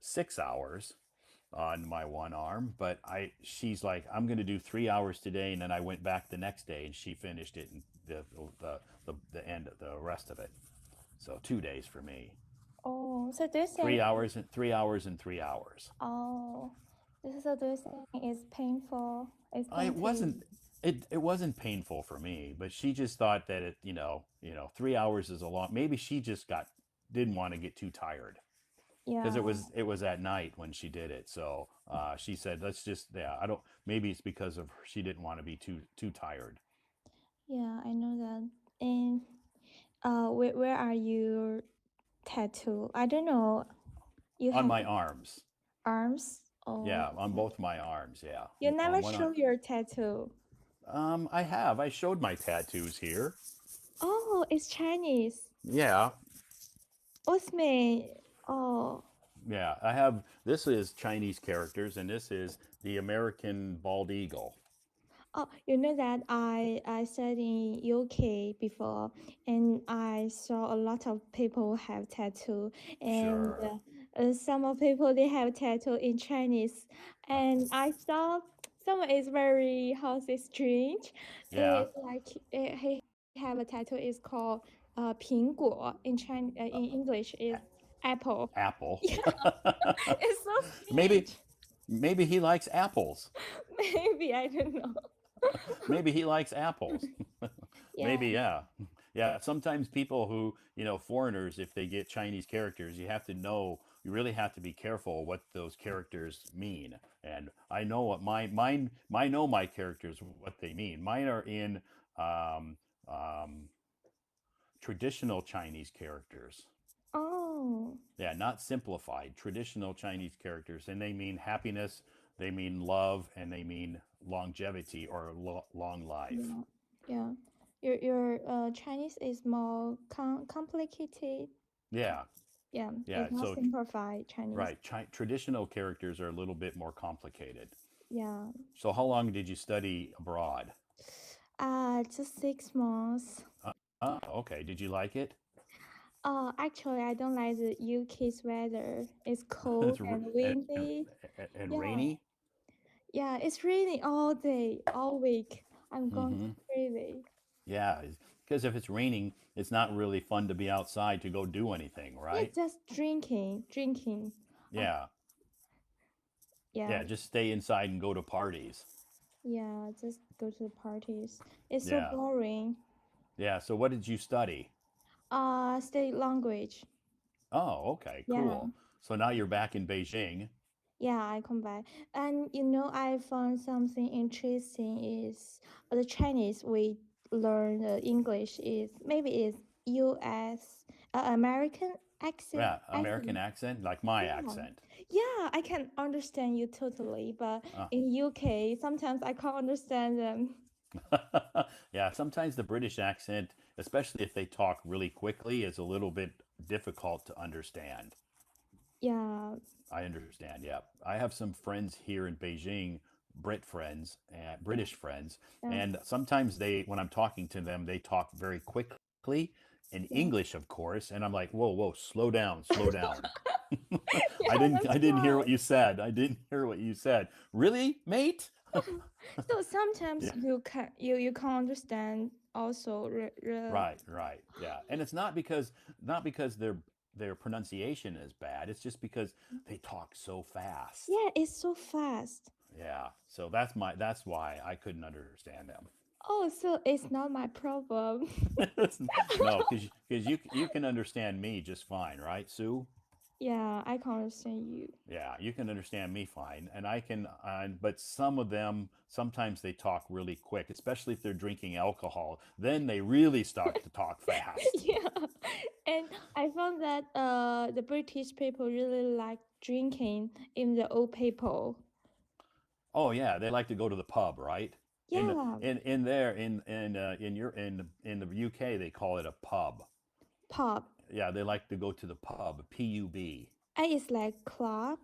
B: 6 hours on my one arm, but she's like, I'm gonna do 3 hours today, and then I went back the next day and she finished it in the end of the rest of it. So 2 days for me.
D: Oh, so do you
B: Three
D: think?
B: hours and 3 hours and 3 hours.
D: Oh, so do you think it's painful? It's
B: It
D: painful.
B: wasn't it wasn't painful for me, but she just thought that 3 hours is a lot. Maybe she just didn't want to get too tired because
D: Yeah.
B: it was at night when she did it. So she said, let's just I don't. Maybe it's because of she didn't want to be too tired.
D: Yeah, I know that. And where are your tattoo? I don't know. You
B: On
D: have
B: my arms.
D: arms?
B: Yeah,
D: Oh,
B: on both my arms. Yeah,
D: you
B: on
D: never
B: one arm.
D: show your tattoo.
B: I showed my tattoos here.
D: Oh, it's Chinese.
B: Yeah,
D: What's me? Oh,
B: yeah. This is Chinese characters, and this is the American bald eagle.
D: oh, you know that I studied in UK before, and I saw a lot of people have tattoo, and
B: Sure.
D: some of people they have tattoo in Chinese, and I saw someone is very how to say strange.
B: Yeah.
D: It's like he have a tattoo. It's called 苹果 in Chinese. In English is apple.
B: Apple.
D: Yeah, it's so
B: maybe
D: strange.
B: maybe he likes apples.
D: Maybe I don't know.
B: Maybe he likes apples.
D: Yeah.
B: Maybe, yeah. Yeah, sometimes people who, foreigners, if they get Chinese characters, you really have to be careful what those characters mean. And I know what mine I know my characters what they mean. Mine are in um, um, traditional Chinese characters.
D: Oh.
B: Yeah, not simplified, traditional Chinese characters, and they mean happiness, they mean love, and they mean longevity or long life.
D: Yeah, yeah. Your Chinese is more complicated.
B: Yeah,
D: Yeah,
B: yeah.
D: it's not
B: So
D: simplified Chinese.
B: right, traditional characters are a little bit more complicated.
D: Yeah.
B: So how long did you study abroad?
D: Just 6 months.
B: Okay. Did you like it?
D: Actually, I don't like the UK's weather. It's cold
B: it's r-
D: and
B: and,
D: windy.
B: and
D: Yeah,
B: rainy.
D: yeah. It's raining all day, all week. I'm going
B: Hmm.
D: crazy.
B: Yeah, because if it's raining, it's not really fun to be outside to go do anything,
D: Yeah,
B: right?
D: just drinking. Uh,
B: Yeah,
D: yeah,
B: yeah. Just stay inside and go to parties.
D: yeah. Just go to the parties. It's so
B: Yeah.
D: boring.
B: Yeah. So what did you study?
D: State language.
B: Oh, okay,
D: Yeah,
B: cool. So now you're back in Beijing.
D: yeah, I come back. And I found something interesting is the Chinese we learn English is maybe is US American accent.
B: Yeah, American accent, like my
D: Yeah,
B: accent.
D: yeah, I can understand you totally, but
B: Uh,
D: in UK sometimes I can't understand them.
B: yeah, sometimes the British accent, especially if they talk really quickly, is a little bit difficult to understand.
D: Yeah,
B: I understand. Yeah, I have some friends here in Beijing, Brit friends and
D: yeah,
B: British friends,
D: yeah,
B: and sometimes when I'm talking to them, they talk very quickly in
D: yeah.
B: English, of course, and I'm like, whoa, whoa, slow down, slow down. I
D: Yeah,
B: didn't
D: that's
B: I didn't hear what
D: right.
B: you said. I didn't hear what you said. Really, mate?
D: So sometimes
B: Yeah.
D: you can't understand also
B: Right, right. Yeah. And it's not because their pronunciation is bad. It's just because they talk so fast.
D: yeah, it's so fast.
B: Yeah. So that's why I couldn't understand them.
D: Oh, so it's not my problem.
B: No, because you can understand me just fine, right, Sue?
D: Yeah, I can understand you.
B: Yeah, you can understand me fine, and I can. But some of them sometimes they talk really quick, especially if they're drinking alcohol. Then they really start to talk fast.
D: Yeah, and I found that the British people really like drinking in the old people.
B: Oh yeah, they like to go to the pub, right? In the
D: Yeah,
B: in there in your in the UK they call it a pub.
D: pub.
B: Yeah, they like to go to the pub, pub.
D: And it's like club.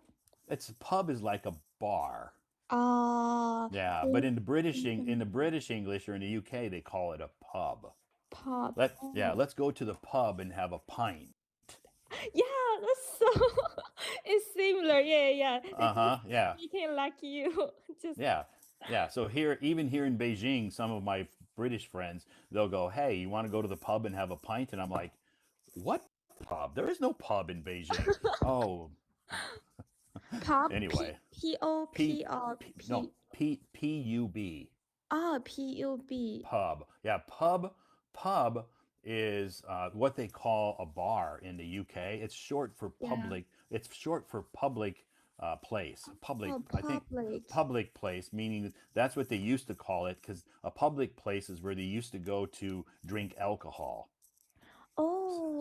B: It's pub is like a bar.
D: Uh,
B: Yeah, but
D: it's
B: In the British English or in the UK they call it a pub.
D: pub.
B: Let's go to the pub and have a pint.
D: Yeah, that's so. It's similar. Yeah, yeah. They
B: Uh
D: just
B: huh. Yeah.
D: speaking like you. Just
B: Yeah. Yeah. So here, even here in Beijing, some of my British friends, they'll go, "Hey, you want to go to the pub and have a pint?" And I'm like, "What pub? There is no pub in Beijing." Oh,
D: pub.
B: anyway,
D: P O
B: P,
D: P or
B: no,
D: P.
B: pub
D: Oh, P U B.
B: pub. Yeah, pub is what they call a bar in the UK. It's short for
D: Yeah.
B: public. It's short for public place. Public,
D: Oh,
B: I think,
D: public.
B: public place, meaning that's what they used to call it, because a public place is where they used to go to drink alcohol.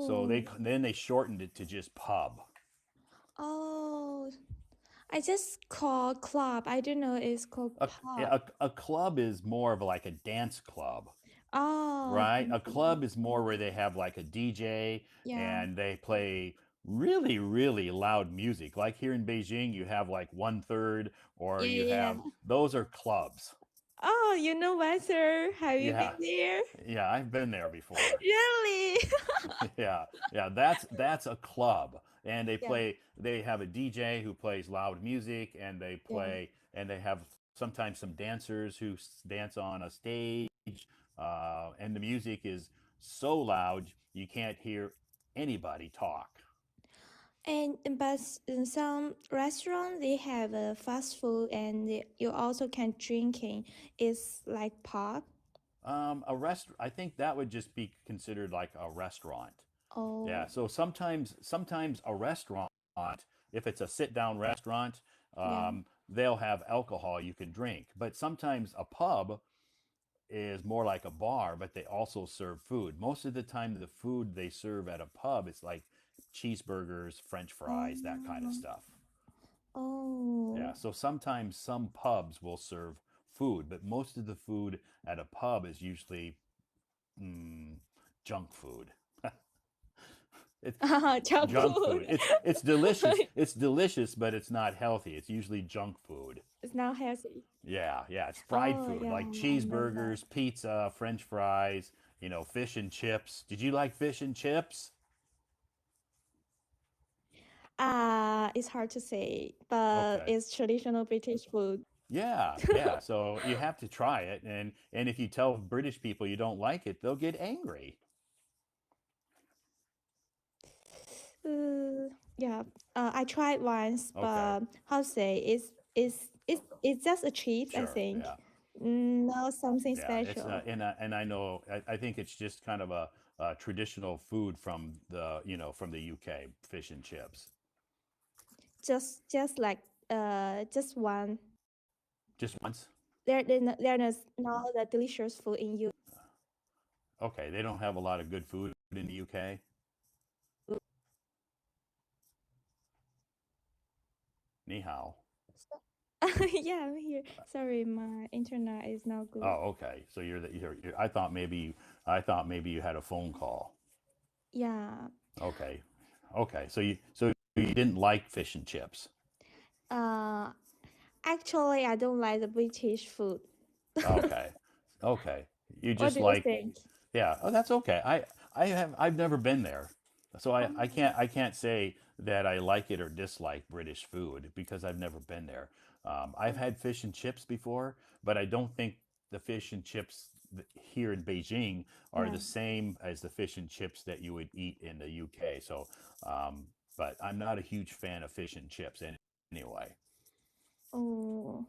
B: So
D: Oh,
B: then they shortened it to just pub.
D: oh. I just call club. I don't know. It's called pub.
B: A club is more of like a dance club.
D: Oh,
B: Right? A
D: dancing.
B: club is more where they have like a DJ
D: Yeah.
B: and they play really, really loud music. Like here in Beijing, you have like one third, or
D: Yeah,
B: you
D: yeah,
B: have
D: yeah.
B: those are clubs.
D: Oh, you know Weather? Have you
B: Yeah,
D: been there?
B: yeah, I've been there before.
D: Really?
B: Yeah, yeah, that's a club, and
D: Yeah,
B: they have a DJ who plays loud music, and
D: yeah.
B: they have sometimes some dancers who dance on a stage, and the music is so loud you can't hear anybody talk.
D: And but in some restaurant they have fast food and you also can drinking. It's like pub.
B: I think that would just be considered like a restaurant. Yeah,
D: Oh,
B: so sometimes a restaurant, if it's a sit down restaurant,
D: yeah.
B: they'll have alcohol you can drink. But sometimes a pub is more like a bar, but they also serve food. Most of the time, the food they serve at a pub is like cheeseburgers, French fries, that kind of
D: Oh,
B: stuff.
D: oh.
B: Yeah, so sometimes some pubs will serve food, but most of the food at a pub is usually mm, junk food. It's
D: Junk
B: junk
D: food.
B: food. It's delicious. It's delicious, but it's not healthy. It's usually junk food.
D: It's not healthy.
B: Yeah, yeah. It's fried
D: Oh
B: food
D: yeah,
B: like
D: I know that.
B: cheeseburgers, pizza, French fries. Fish and chips. Did you like fish and chips?
D: It's hard to say, but
B: Okay.
D: it's traditional British food.
B: Yeah, yeah. So you have to try it, and if you tell British people you don't like it, they'll get angry.
D: Yeah. I tried once,
B: Okay.
D: but how to say it's just a chips, I
B: Sure.
D: think.
B: Yeah.
D: Not something
B: Yeah. It's
D: special.
B: and I know I think it's just kind of a traditional food from from the UK, fish and chips.
D: Just like just one.
B: Just once.
D: There's no the delicious food in you.
B: Okay. They don't have a lot of good food in the UK. Ni hao.
D: Yeah, I'm here. Sorry, my internet is not good.
B: Oh, okay. So I thought maybe you had a phone call.
D: Yeah.
B: Okay. Okay. So you didn't like fish and chips.
D: Uh, Actually, I don't like the British food.
B: Okay. Okay. You
D: What
B: just
D: do you
B: like
D: think?
B: Yeah. Oh, that's okay. I've never been there. So I can't say that I like it or dislike British food because I've never been there. I've had fish and chips before, but I don't think the fish and chips here in Beijing are
D: Yeah.
B: the same as the fish and chips that you would eat in the UK. Um, but I'm not a huge fan of fish and chips anyway.
D: Oh.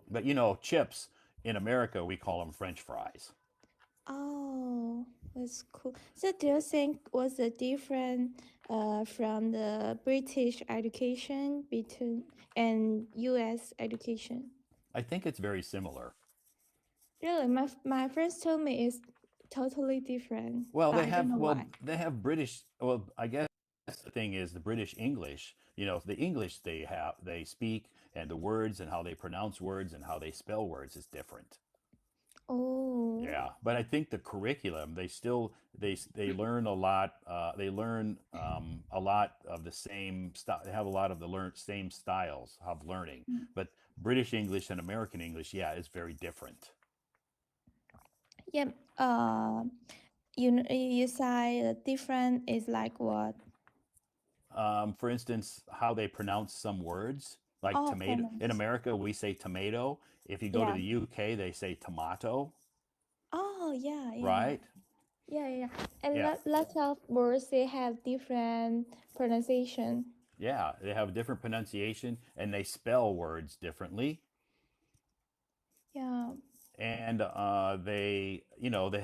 B: But chips in America we call them French fries.
D: Oh, that's cool. So do you think was the different from the British education between and US education?
B: I think it's very similar.
D: Really, my friends told me it's totally different,
B: Well,
D: but I don't know
B: well
D: why.
B: they have British. Well, I guess the thing is the British English. You know, the English they speak and the words and how they pronounce words and how they spell words is different.
D: Oh,
B: Yeah, but I think the curriculum they still they learn a lot. They learn a lot of the same stuff. They have a lot of the same styles of learning. But British English and American English, yeah, is very different.
D: yeah. You say the different is like what?
B: For instance, how they pronounce some words, like
D: Oh,
B: tomato. In
D: pronounce.
B: America, we say tomato. If you go to
D: Yeah.
B: the UK, they say tomato,
D: Oh, yeah, yeah, yeah.
B: right?
D: Yeah, yeah, yeah. And
B: Yeah,
D: lots of words they have different pronunciation.
B: yeah. They have different pronunciation and they spell words differently.
D: Yeah.
B: And they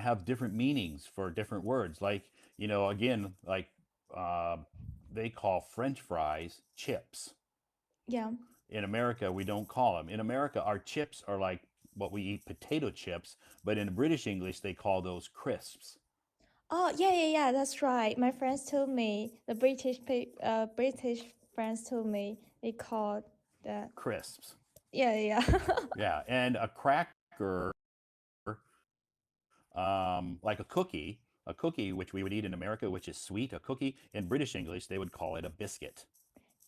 B: have different meanings for different words. Like, again, like uh, they call French fries chips.
D: Yeah.
B: In America, we don't call them. In America, our chips are like what we eat, potato chips, but in British English, they call those crisps.
D: Oh, yeah, yeah, yeah. That's right. My friends told me the British friends told me they called that.
B: Crisps.
D: Yeah, yeah. Yeah.
B: Yeah. And a cracker, like a cookie, which we would eat in America, which is sweet, a cookie, in British English, they would call it a biscuit.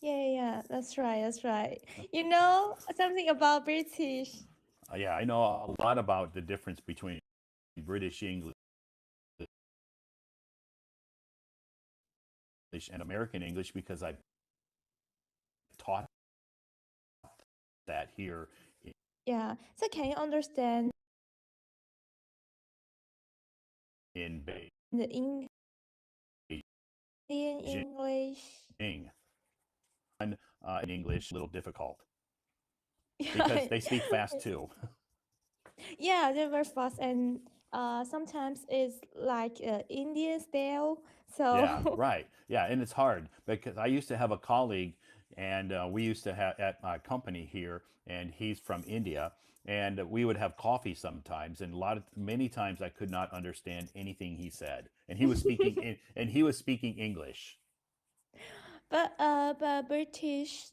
D: Yeah, yeah, yeah. That's right. That's right. You know something about British?
B: Yeah, I know a lot about the difference between British English and American English because I taught that here
D: Yeah. So can you understand
B: in
D: the Indian
B: Beijing.
D: English?
B: In English, a little difficult because
D: Yeah.
B: they speak fast too.
D: Yeah, they're very fast and sometimes it's like Indian style.
B: Yeah,
D: So
B: right. Yeah, and it's hard because I used to have a colleague, and we used to have at my company here, and he's from India, and we would have coffee sometimes, and many times I could not understand anything he said, and he was speaking English.
D: but British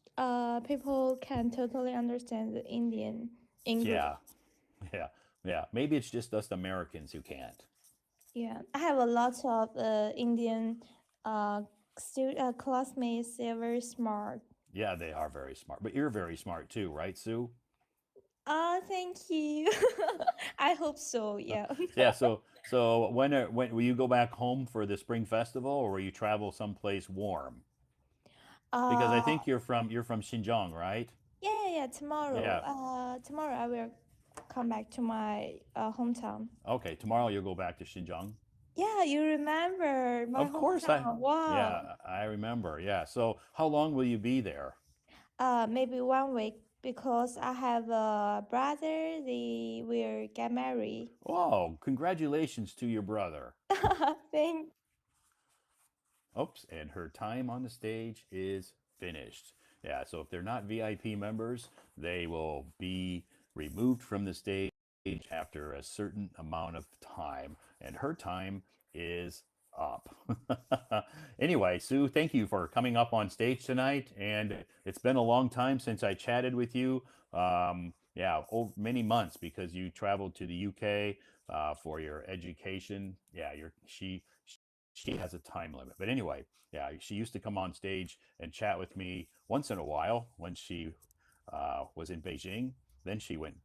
D: people can totally understand the Indian English.
B: Yeah, yeah, yeah. Maybe it's just us Americans who can't.
D: Yeah, I have a lot of Indian uh, classmates. They're very smart.
B: Yeah, they are very smart, but you're very smart too, right, Sue?
D: Thank you. I hope so. Yeah.
B: Yeah. So when will you go back home for the spring festival, or will you travel someplace warm? Because I
D: Uh,
B: think you're from Xinjiang, right?
D: yeah, yeah, yeah. Tomorrow.
B: Yeah.
D: Tomorrow I will come back to my hometown.
B: Okay. Tomorrow you'll go back to Xinjiang.
D: Yeah, you remember my
B: Of course, I.
D: hometown. Wow.
B: Yeah, I remember. Yeah. So how long will you be there?
D: Maybe 1 week because I have a brother. They will get married.
B: Oh, congratulations to your brother.
D: Thank.
B: Oops, and her time on the stage is finished. Yeah, so if they're not VIP members, they will be removed from the stage after a certain amount of time, and her time is up. Anyway, Sue, thank you for coming up on stage tonight, and it's been a long time since I chatted with you. Yeah, many months because you traveled to the UK for your education. Yeah, she has a time limit. But anyway, yeah, she used to come on stage and chat with me once in a while when she was in Beijing. Then she went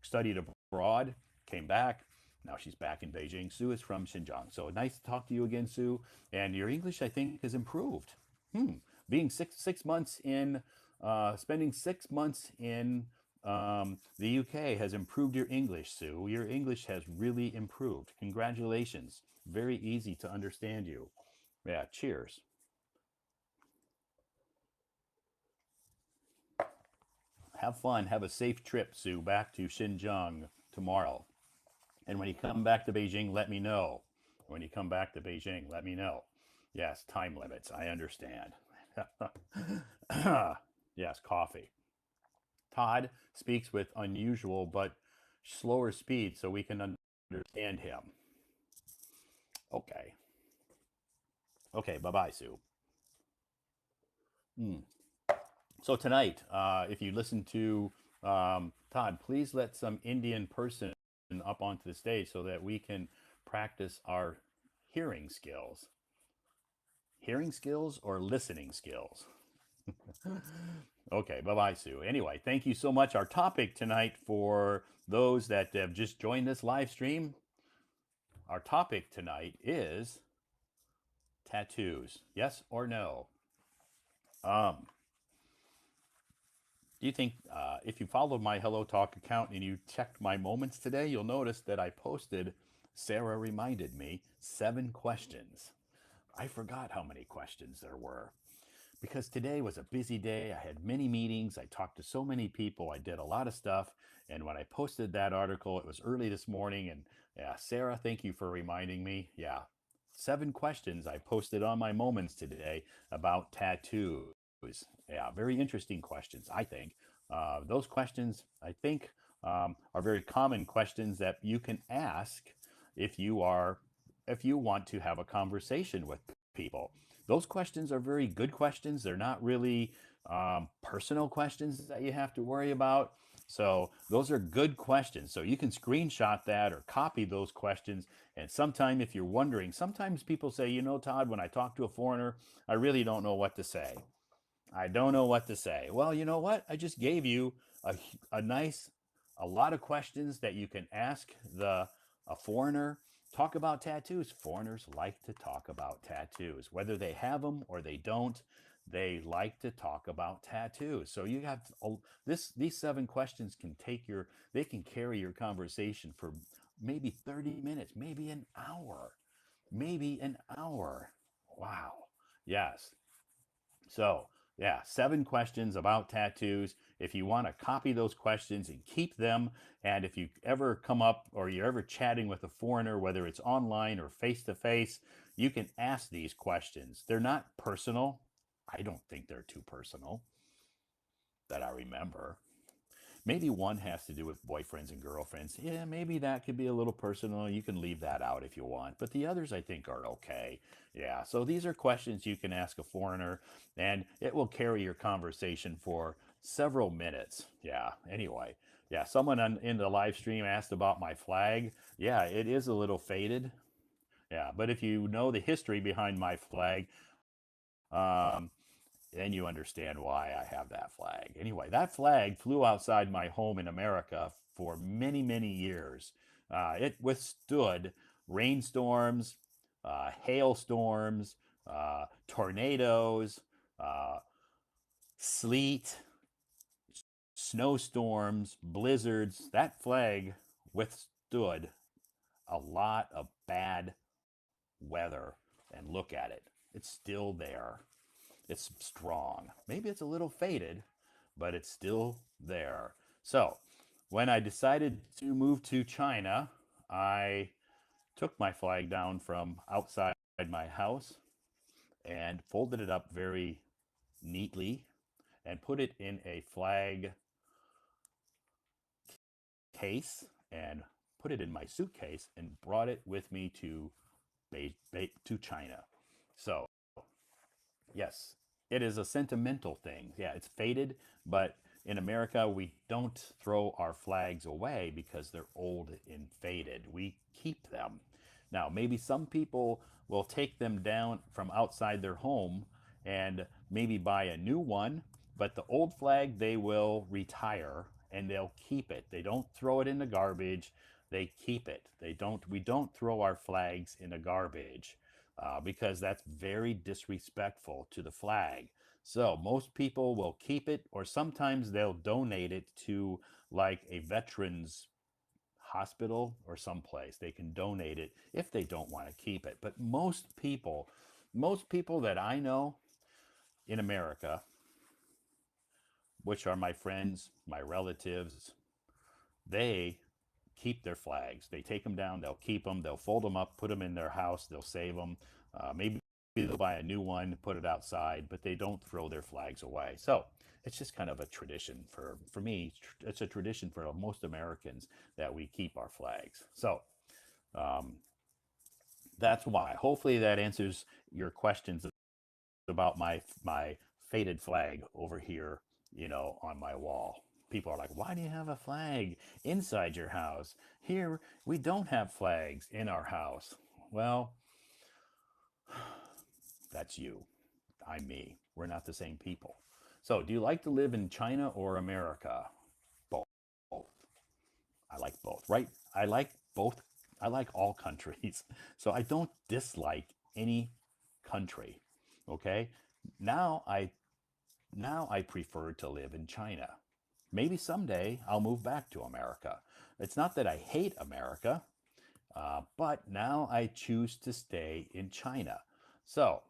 B: studied abroad, came back. Now she's back in Beijing. Sue is from Xinjiang. So nice to talk to you again, Sue. And your English, I think, has improved. Hmm. Being six months in, spending 6 months in the UK has improved your English, Sue. Your English has really improved. Congratulations. Very easy to understand you. Yeah, cheers. Have fun. Have a safe trip, Sue, back to Xinjiang tomorrow. And when you come back to Beijing, let me know. When you come back to Beijing, let me know. Yes, time limits. I understand. Yes, coffee. Todd speaks with unusual but slower speed so we can understand him. Okay. Okay, bye bye, Sue. Mm. So tonight, if you listen to Todd, please let some Indian person up onto the stage so that we can practice our hearing skills. Hearing skills or listening skills? Okay, bye bye, Sue. Anyway, thank you so much. Our topic tonight for those that have just joined this live stream, our topic tonight is tattoos. Yes or no? Um, do you think if you followed my Hello Talk account and you checked my moments today, you'll notice that I posted, Sarah reminded me, 7 questions. I forgot how many questions there were because today was a busy day. I had many meetings. I talked to so many people. I did a lot of stuff. And when I posted that article, it was early this morning. And yeah, Sarah, thank you for reminding me. Yeah, 7 questions I posted on my moments today about tattoos. Yeah, very interesting questions, I think. Those questions, I think, are very common questions that you can ask if you are if you want to have a conversation with people. Those questions are very good questions. They're not really personal questions that you have to worry about. So those are good questions. So you can screenshot that or copy those questions. And sometime if you're wondering, sometimes people say, you know, Todd, when I talk to a foreigner, I really don't know what to say. I don't know what to say. Well, you know what? I just gave you a nice, a lot of questions that you can ask a foreigner. Talk about tattoos. Foreigners like to talk about tattoos, whether they have them or they don't. They like to talk about tattoos. So you have this. These 7 questions can take your. They can carry your conversation for maybe 30 minutes, maybe an hour, maybe an hour. Wow. Yes. So, yeah, 7 questions about tattoos. If you want to copy those questions and keep them, and if you ever come up or you're ever chatting with a foreigner, whether it's online or face to face, you can ask these questions. They're not personal. I don't think they're too personal that I remember. Maybe one has to do with boyfriends and girlfriends. Yeah, maybe that could be a little personal. You can leave that out if you want. But the others I think are okay. Yeah, so these are questions you can ask a foreigner, and it will carry your conversation for several minutes. Yeah, anyway. Yeah, someone in the live stream asked about my flag. Yeah, it is a little faded. Yeah, but if you know the history behind my flag, um, then you understand why I have that flag. Anyway, that flag flew outside my home in America for many, many years. It withstood rainstorms, hailstorms, tornadoes, uh, sleet, snowstorms, blizzards. That flag withstood a lot of bad weather. And look at it, it's still there. It's strong. Maybe it's a little faded, but it's still there. So, when I decided to move to China, I took my flag down from outside my house and folded it up very neatly and put it in a flag case and put it in my suitcase and brought it with me to to China. So, yes, it is a sentimental thing. Yeah, it's faded, but in America, we don't throw our flags away because they're old and faded. We keep them. Now, maybe some people will take them down from outside their home and maybe buy a new one, but the old flag they will retire and they'll keep it. They don't throw it in the garbage. They keep it. We don't throw our flags in the garbage because that's very disrespectful to the flag. So most people will keep it, or sometimes they'll donate it to like a veterans hospital or someplace. They can donate it if they don't want to keep it. But most people that I know in America, which are my friends, my relatives, they keep their flags. They take them down, they'll keep them, they'll fold them up, put them in their house, they'll save them. Maybe they'll buy a new one, put it outside, but they don't throw their flags away. So it's just kind of a tradition for me. It's a tradition for most Americans that we keep our flags. So that's why. Hopefully that answers your questions about my faded flag over here, on my wall. People are like, why do you have a flag inside your house? Here, we don't have flags in our house. Well, that's you. I'm me. We're not the same people. So, do you like to live in China or America? Both. I like both, right? I like both. I like all countries. So, I don't dislike any country. Okay? Now I prefer to live in China. Maybe someday I'll move back to America. It's not that I hate America, but now I choose to stay in China. So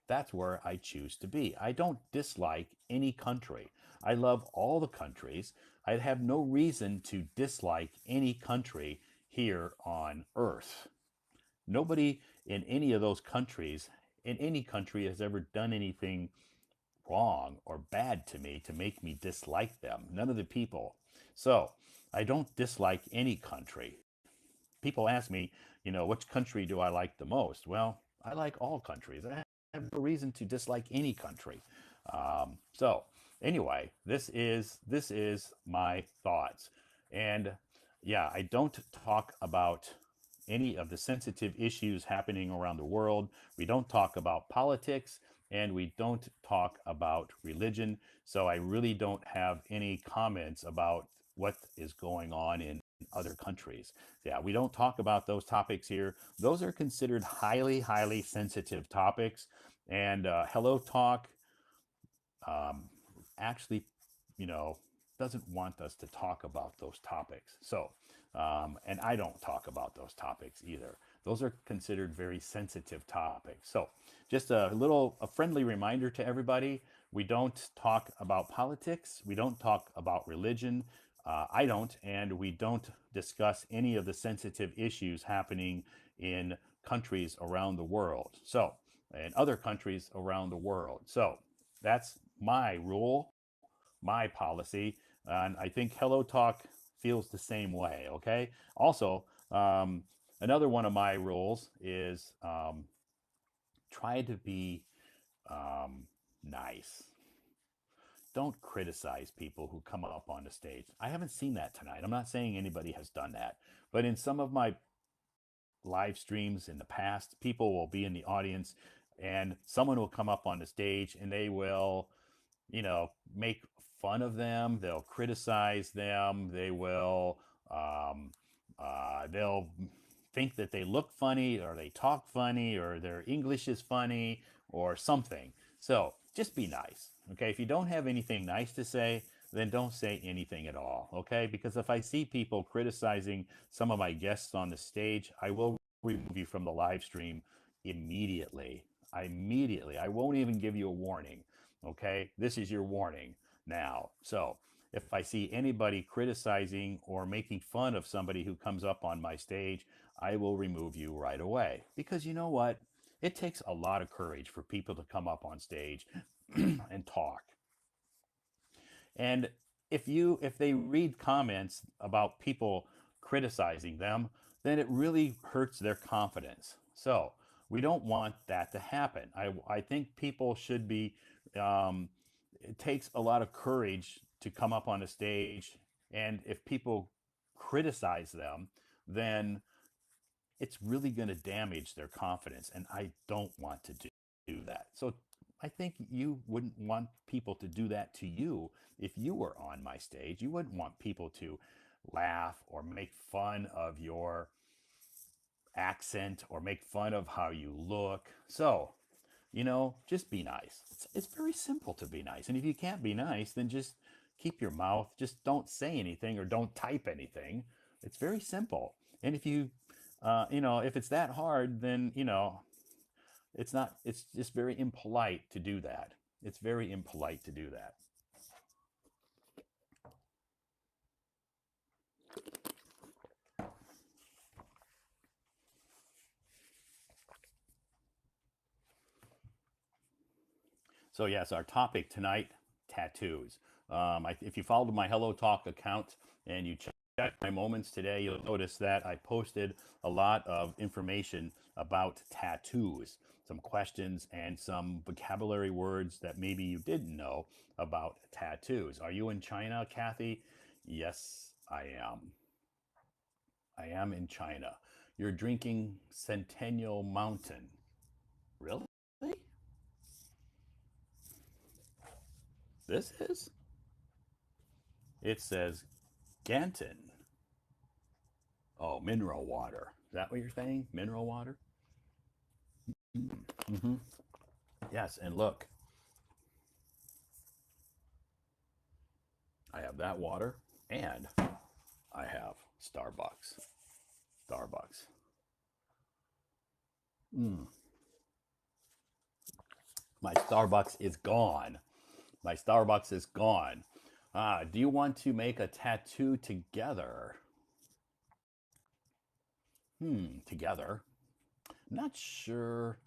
B: that's where I choose to be. I don't dislike any country. I love all the countries. I have no reason to dislike any country here on Earth. Nobody in any of those countries, in any country, has ever done anything wrong or bad to me to make me dislike them. None of the people. So I don't dislike any country. People ask me, which country do I like the most? Well, I like all countries. I have no reason to dislike any country. So anyway, this is my thoughts. And yeah, I don't talk about any of the sensitive issues happening around the world. We don't talk about politics, and we don't talk about religion. So I really don't have any comments about what is going on in other countries. Yeah, we don't talk about those topics here. Those are considered highly, highly sensitive topics. And Hello Talk actually, doesn't want us to talk about those topics. So, and I don't talk about those topics either. Those are considered very sensitive topics. So, just a friendly reminder to everybody: we don't talk about politics. We don't talk about religion. I don't, and we don't discuss any of the sensitive issues happening in countries around the world. So, in other countries around the world. So, that's my rule, my policy, and I think Hello Talk feels the same way. Okay. Also, another one of my rules is try to be nice. Don't criticize people who come up on the stage. I haven't seen that tonight. I'm not saying anybody has done that, but in some of my live streams in the past, people will be in the audience and someone will come up on the stage and they will, make fun of them. They'll criticize them. They'll think that they look funny or they talk funny or their English is funny or something. So just be nice. Okay. If you don't have anything nice to say, then don't say anything at all. Okay. Because if I see people criticizing some of my guests on the stage, I will remove you from the live stream immediately. I won't even give you a warning. Okay. This is your warning now. So if I see anybody criticizing or making fun of somebody who comes up on my stage, I will remove you right away. Because you know what? It takes a lot of courage for people to come up on stage and talk. And if they read comments about people criticizing them, then it really hurts their confidence. So we don't want that to happen. I think people should be. It takes a lot of courage to come up on a stage, and if people criticize them, then it's really going to damage their confidence, and I don't want to do that. So I think you wouldn't want people to do that to you if you were on my stage. You wouldn't want people to laugh or make fun of your accent or make fun of how you look. So, just be nice. It's very simple to be nice. And if you can't be nice, then just keep your mouth. Just don't say anything or don't type anything. It's very simple. And if if it's that hard, then, it's not, it's just very impolite to do that. It's very impolite to do that. So yes, our topic tonight, tattoos. If you followed my Hello Talk account and you check my moments today, you'll notice that I posted a lot of information about tattoos, some questions and some vocabulary words that maybe you didn't know about tattoos. Are you in China, Kathy? Yes, I am. I am in China. You're drinking Centennial Mountain. Really? This is? It says Ganton. Oh, mineral water. Is that what you're saying? Mineral water? Mm-hmm. Yes, and look, I have that water and I have Starbucks. Starbucks. Mm. My Starbucks is gone. My Starbucks is gone. Do you want to make a tattoo together? Together. I'm not sure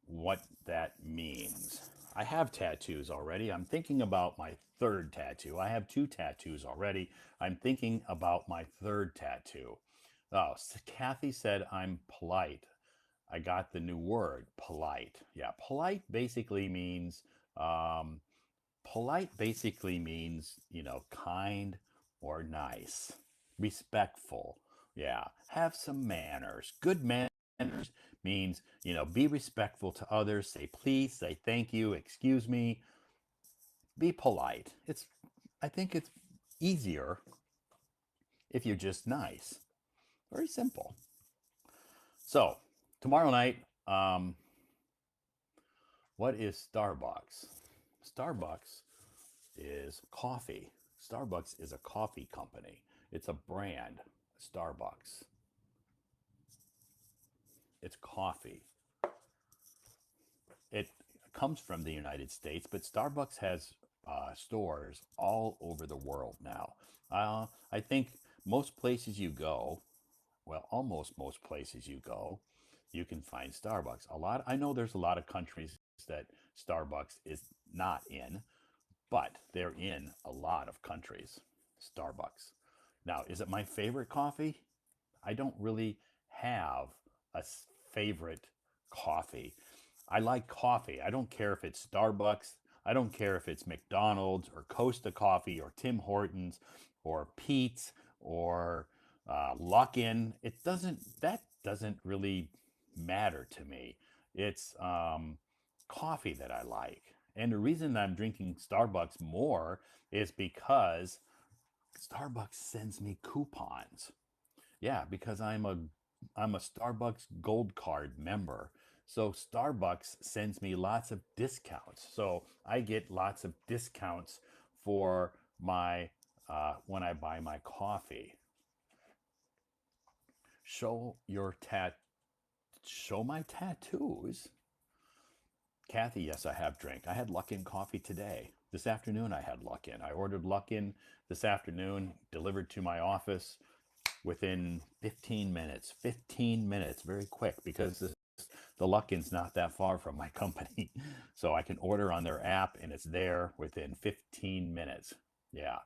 B: what that means. I have tattoos already. I'm thinking about my third tattoo. I have two tattoos already. I'm thinking about my third tattoo. Oh, Kathy said I'm polite. I got the new word, polite. Yeah, um, polite basically means, kind or nice, respectful. Yeah, have some manners. Good manners means, be respectful to others, say please, say thank you, excuse me, be polite. I think it's easier if you're just nice. Very simple. So, tomorrow night, what is Starbucks? Starbucks is coffee. Starbucks is a coffee company. It's a brand, Starbucks. It's coffee. It comes from the United States, but Starbucks has stores all over the world now. I think most places you go, well, almost most places you go, you can find Starbucks. I know there's a lot of countries that Starbucks is not in, but they're in a lot of countries. Starbucks. Now, is it my favorite coffee? I don't really have a favorite coffee. I like coffee. I don't care if it's Starbucks. I don't care if it's McDonald's or Costa Coffee or Tim Hortons or Pete's or Luckin. That doesn't really matter to me. It's coffee that I like. And the reason I'm drinking Starbucks more is because Starbucks sends me coupons. Yeah, because I'm a Starbucks Gold Card member. So Starbucks sends me lots of discounts. So I get lots of discounts for my when I buy my coffee. Show your show my tattoos. Kathy, yes, I have drank. I had Luckin coffee today. This afternoon I had Luckin. I ordered Luckin this afternoon, delivered to my office within 15 minutes. 15 minutes, very quick, because the Luckin's not that far from my company. So I can order on their app and it's there within 15 minutes. Yeah.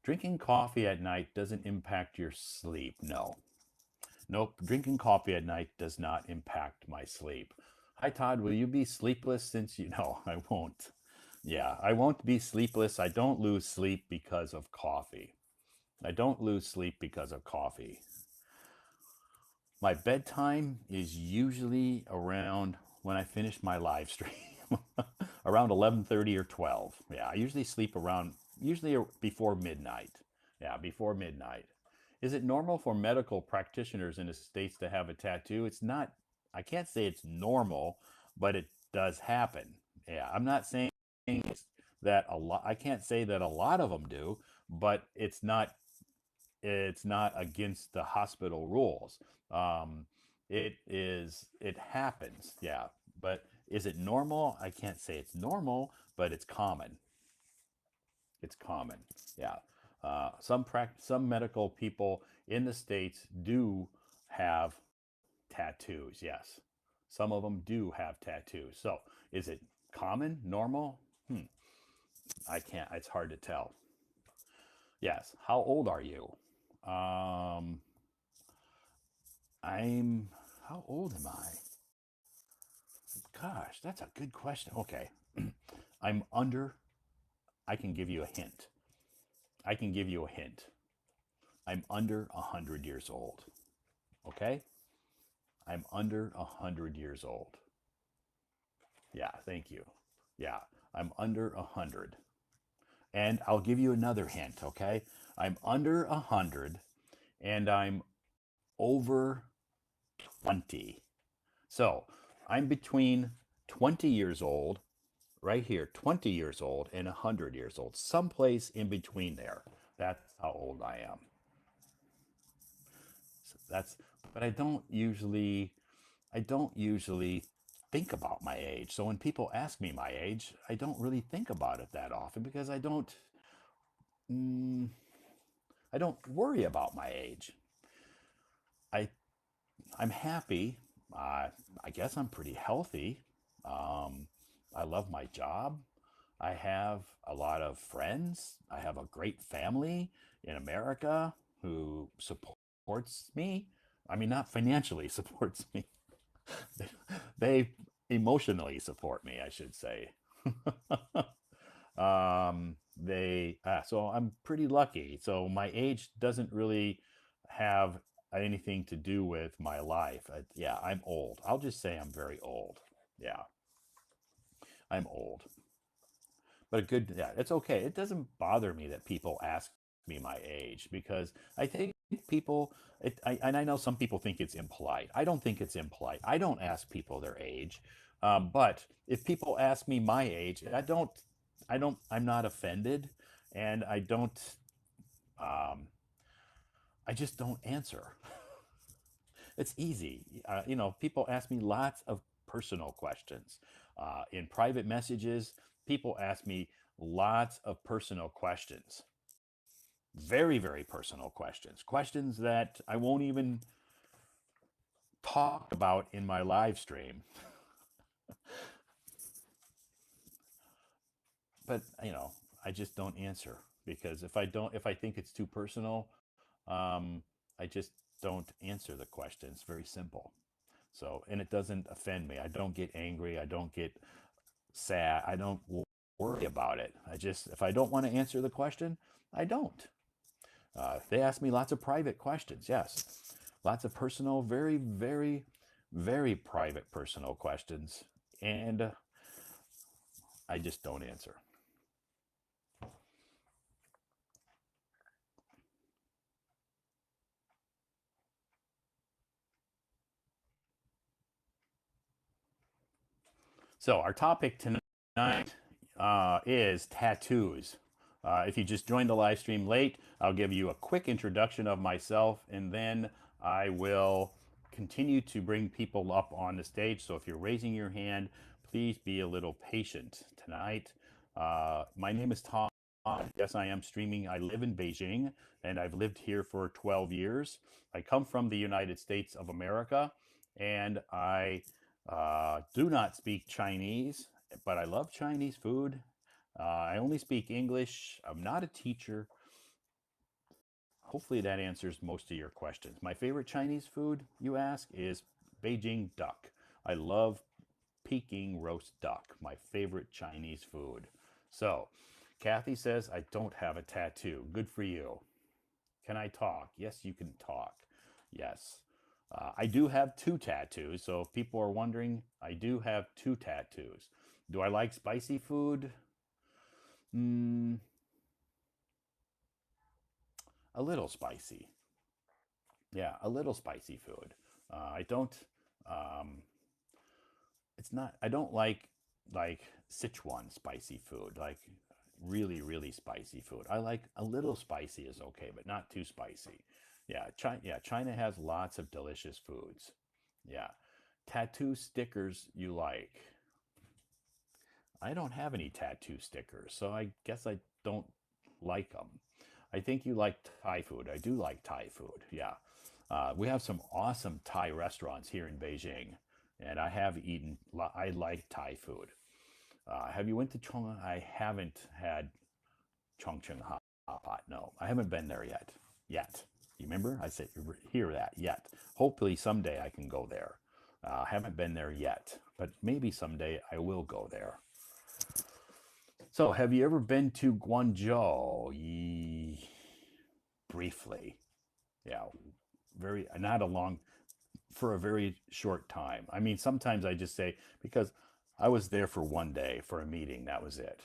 B: Drinking coffee at night doesn't impact your sleep. No. Nope. Drinking coffee at night does not impact my sleep. Hi, Todd. Will you be sleepless since you know I won't? Yeah, I won't be sleepless. I don't lose sleep because of coffee. I don't lose sleep because of coffee. My bedtime is usually around when I finish my live stream, around 11:30 or 12. Yeah, I usually sleep usually before midnight. Yeah, before midnight. Is it normal for medical practitioners in the States to have a tattoo? It's not, I can't say it's normal, but it does happen. Yeah, I'm not saying that a lot, I can't say that a lot of them do, but it's not against the hospital rules. It happens, yeah. But is it normal? I can't say it's normal, but it's common. It's common, yeah. Some medical people in the States do have tattoos, yes. Some of them do have tattoos. So is it common, normal? I can't, it's hard to tell. Yes. How old are you? I'm, how old am I? Gosh, that's a good question. Okay. I'm under, I can give you a hint. I can give you a hint. I'm under 100 years old. Okay? I'm under 100 years old. Yeah, thank you. Yeah, I'm under 100. And I'll give you another hint, okay? I'm under 100 and I'm over 20. So I'm between 20 years old, right here, 20 years old and 100 years old, someplace in between there. That's how old I am. So but I don't usually think about my age. So when people ask me my age, I don't really think about it that often because mm, I don't worry about my age. I I'm happy. I guess I'm pretty healthy. I love my job. I have a lot of friends. I have a great family in America who supports me. I mean, not financially supports me. They emotionally support me, I should say. So I'm pretty lucky. So my age doesn't really have anything to do with my life. Yeah, I'm old. I'll just say I'm very old. Yeah, I'm old. But yeah, it's okay. It doesn't bother me that people ask me my age because I think people, and I know some people think it's impolite. I don't think it's impolite. I don't ask people their age. But if people ask me my age, I'm not offended, and um, I just don't answer. It's easy. People ask me lots of personal questions. In private messages, people ask me lots of personal questions. Very, very personal questions. Questions that I won't even talk about in my live stream. But, I just don't answer because if I think it's too personal, I just don't answer the question. It's very simple. So, and it doesn't offend me. I don't get angry. I don't get sad. I don't worry about it. If I don't want to answer the question, I don't. They ask me lots of private questions. Yes. Lots of personal, very, very, very private personal questions. And I just don't answer. So our topic tonight is tattoos. If you just joined the live stream late, I'll give you a quick introduction of myself, and then I will continue to bring people up on the stage. So if you're raising your hand, please be a little patient tonight. My name is Todd. Yes, I am streaming. I live in Beijing, and I've lived here for 12 years. I come from the United States of America, and I do not speak Chinese, but I love Chinese food. I only speak English. I'm not a teacher. Hopefully that answers most of your questions. My favorite Chinese food, you ask, is Beijing duck. I love Peking roast duck, my favorite Chinese food. So, Kathy says, I don't have a tattoo. Good for you. Can I talk? Yes, you can talk. Yes. I do have 2 tattoos. So if people are wondering, I do have 2 tattoos. Do I like spicy food? A little spicy. Yeah, a little spicy food. I don't. It's not. I don't like Sichuan spicy food. Like really, really spicy food. I like a little spicy is okay, but not too spicy. China has lots of delicious foods. Yeah. Tattoo stickers you like. I don't have any tattoo stickers, so I guess I don't like them. I think you like Thai food. I do like Thai food. Yeah. We have some awesome Thai restaurants here in Beijing, and I have eaten, I like Thai food. Have you went to Chong? I haven't had Chongqing hot pot. No, I haven't been there yet. Yet. You remember? I said, hear that, yet. Hopefully someday I can go there. I haven't been there yet, but maybe someday I will go there. So, have you ever been to Guangzhou? Briefly. Yeah, very, not a long, for a very short time. I mean, sometimes I just say, because I was there for one day for a meeting, that was it.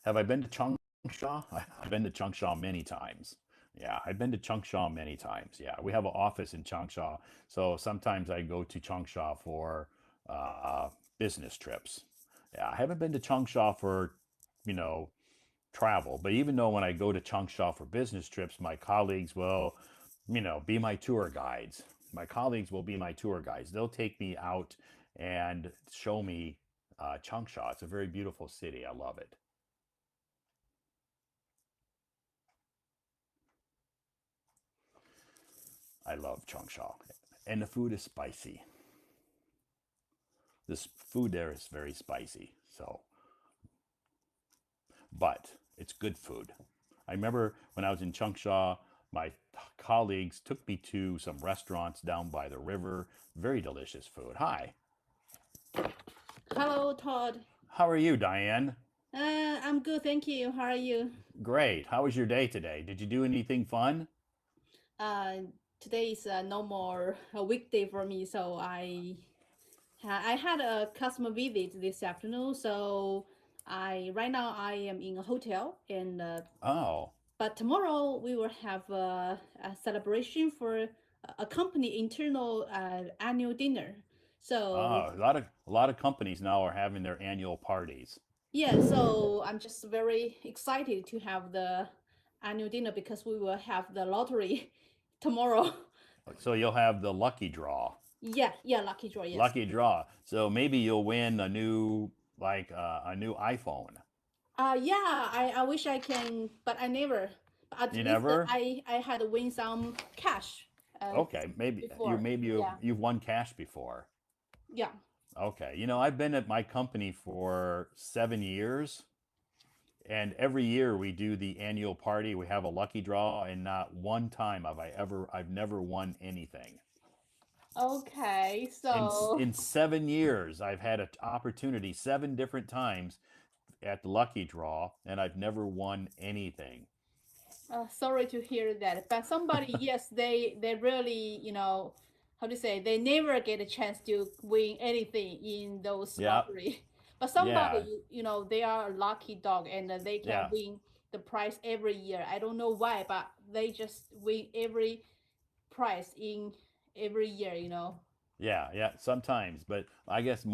B: Have I been to Changsha? I've been to Changsha many times. Yeah, I've been to Changsha many times. Yeah, we have an office in Changsha, so sometimes I go to Changsha for business trips. Yeah, I haven't been to Changsha for, you know, travel, but even though when I go to Changsha for business trips, my colleagues will, be my tour guides. My colleagues will be my tour guides. They'll take me out and show me Changsha. It's a very beautiful city. I love it. I love Changsha. And the food is spicy. This food there is very spicy. So, but it's good food. I remember when I was in Changsha, my colleagues took me to some restaurants down by the river. Very delicious food. Hi.
E: Hello, Todd.
B: How are you, Diane?
E: I'm good, thank you. How are you?
B: Great. How was your day today? Did you do anything fun?
E: Uh, Today is a normal weekday for me, so I had a customer visit this afternoon. So I right now I am in a hotel, and
B: Oh,
E: but tomorrow we will have a celebration for a company internal annual dinner. So
B: a lot of companies now are having their annual parties.
E: yeah, so I'm just very excited to have the annual dinner because we will have the lottery tomorrow.
B: So you'll have the lucky draw.
E: Yeah, lucky draw, yes.
B: Lucky draw. So maybe you'll win a new a new iPhone.
E: Yeah, I wish I can, but I never. But at
B: You
E: least
B: never?
E: I had win some cash
B: Okay,
E: before. Yeah,
B: you've won cash before.
E: yeah.
B: Okay. I've been at my company for 7 years, and every year we do the annual party. We have a lucky draw, and not one time I've never won anything.
E: Okay,
B: In
E: so
B: in 7 years, I've had an opportunity 7 different times at the lucky draw, and I've never won anything.
E: sorry to hear that. But somebody, yes, they really, how to say, they never get a chance to win anything in those
B: Yeah,
E: lottery. But
B: yeah,
E: somebody, they are a lucky dog and they can
B: yeah,
E: win the prize every year. I don't know why, but they just win every prize in every year.
B: yeah. Sometimes, but I guess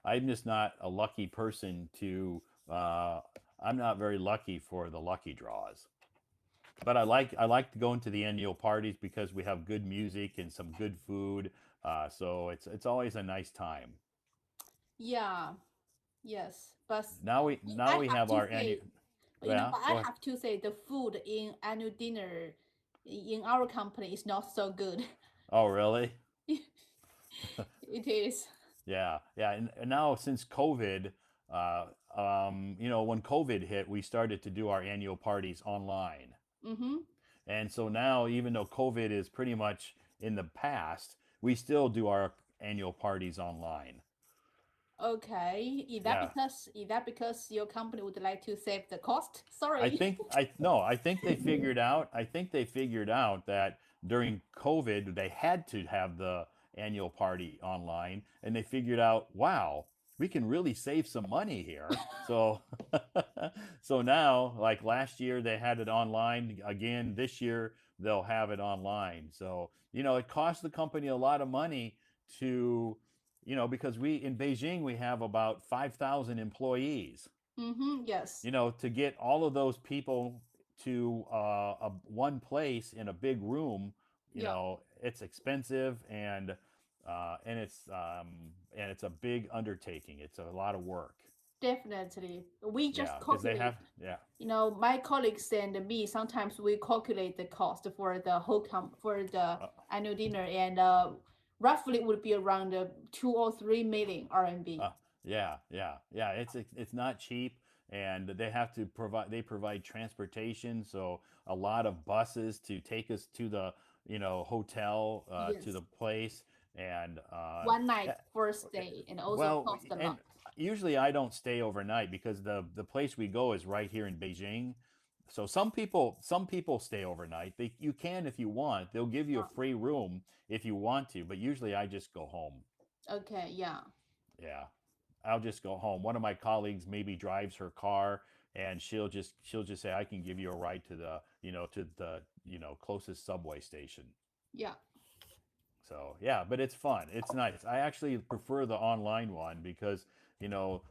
B: I'm just not a lucky person to. I'm not very lucky for the lucky draws. But I like to go into the annual parties because we have good music and some good food. So it's always a nice time.
E: Yeah, yes. But
B: Now
E: I
B: we
E: have
B: have
E: to
B: our annual.
E: say,
B: Yeah,
E: but I
B: go ahead.
E: have to say the food in annual dinner in our company is not so good.
B: Oh, really?
E: It is.
B: Yeah. And now since COVID, when COVID hit, we started to do our annual parties online.
E: Mm-hmm.
B: And so now, even though COVID is pretty much in the past, we still do our annual parties online.
E: Okay.
B: Yeah.
E: Is that because your company would like to save the cost?
B: I
E: Sorry.
B: think I no, I think they figured out. I think they figured out that during COVID they had to have the annual party online, and they figured out, wow, we can really save some money here. So, so now, like last year they had it online again. This year they'll have it online. So it costs the company a lot of money to, because we in Beijing we have about 5,000 employees,
E: Mm-hmm. Yes.
B: to get all of those people to one place in a big room,
E: Yeah.
B: it's expensive, and it's a big undertaking. It's a lot of work.
E: Definitely. We just
B: Yeah, because they
E: calculate.
B: have, yeah.
E: My colleagues and me sometimes we calculate the cost for the whole for the
B: Uh,
E: annual dinner, and roughly it would be around 2 or 3 million
B: uh,
E: RMB.
B: Yeah. It's not cheap, and they provide transportation, so a lot of buses to take us to the hotel, to
E: Yes.
B: the place, and
E: One night
B: eh,
E: first day and also
B: well,
E: cost a
B: and
E: lot.
B: usually I don't stay overnight because the place we go is right here in Beijing. So some people stay overnight. You can if you want. They'll give you a free room if you want to, but usually I just go home.
E: Okay, yeah.
B: Yeah. I'll just go home. One of my colleagues maybe drives her car, and she'll just say I can give you a ride to the closest subway station.
E: Yeah.
B: So yeah, but it's fun. It's nice. I actually prefer the online one because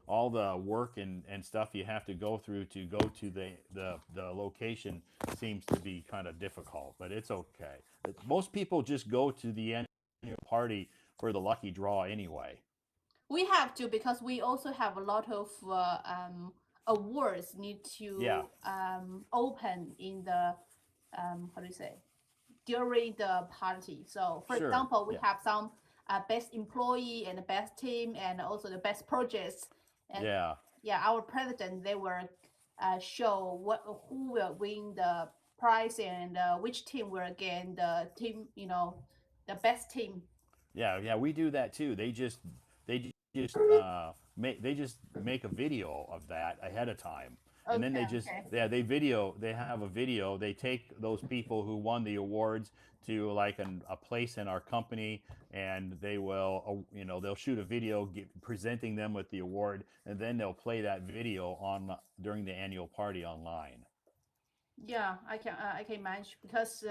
B: all the work and stuff you have to go through to go to the location seems to be kind of difficult, but it's okay. Most people just go to the annual party for the lucky draw anyway.
E: We have to because we also have a lot of awards need
B: Yeah,
E: to open in the how do you say during the party. So, for
B: sure.
E: example, we
B: Yeah,
E: have some best employee and the best team and also the best projects. And
B: yeah.
E: yeah, our president they will show who will win the prize and which team will gain the team. The best team.
B: Yeah, we do that too. They just make a video of that ahead of time, and then
E: Okay. Okay.
B: they have a video. They take those people who won the awards to like a place in our company, and they'll shoot a video presenting them with the award, and then they'll play that video on during the annual party online.
E: Yeah, I can manage because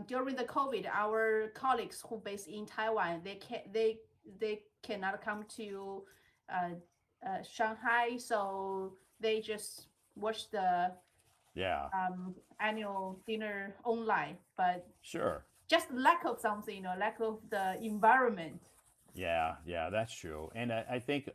E: during the COVID, our colleagues who based in Taiwan, they cannot come to uh, Shanghai, so they just watch the
B: Yeah,
E: annual dinner online. But
B: sure.
E: just lack of something, lack of the environment.
B: Yeah, that's true. And I think,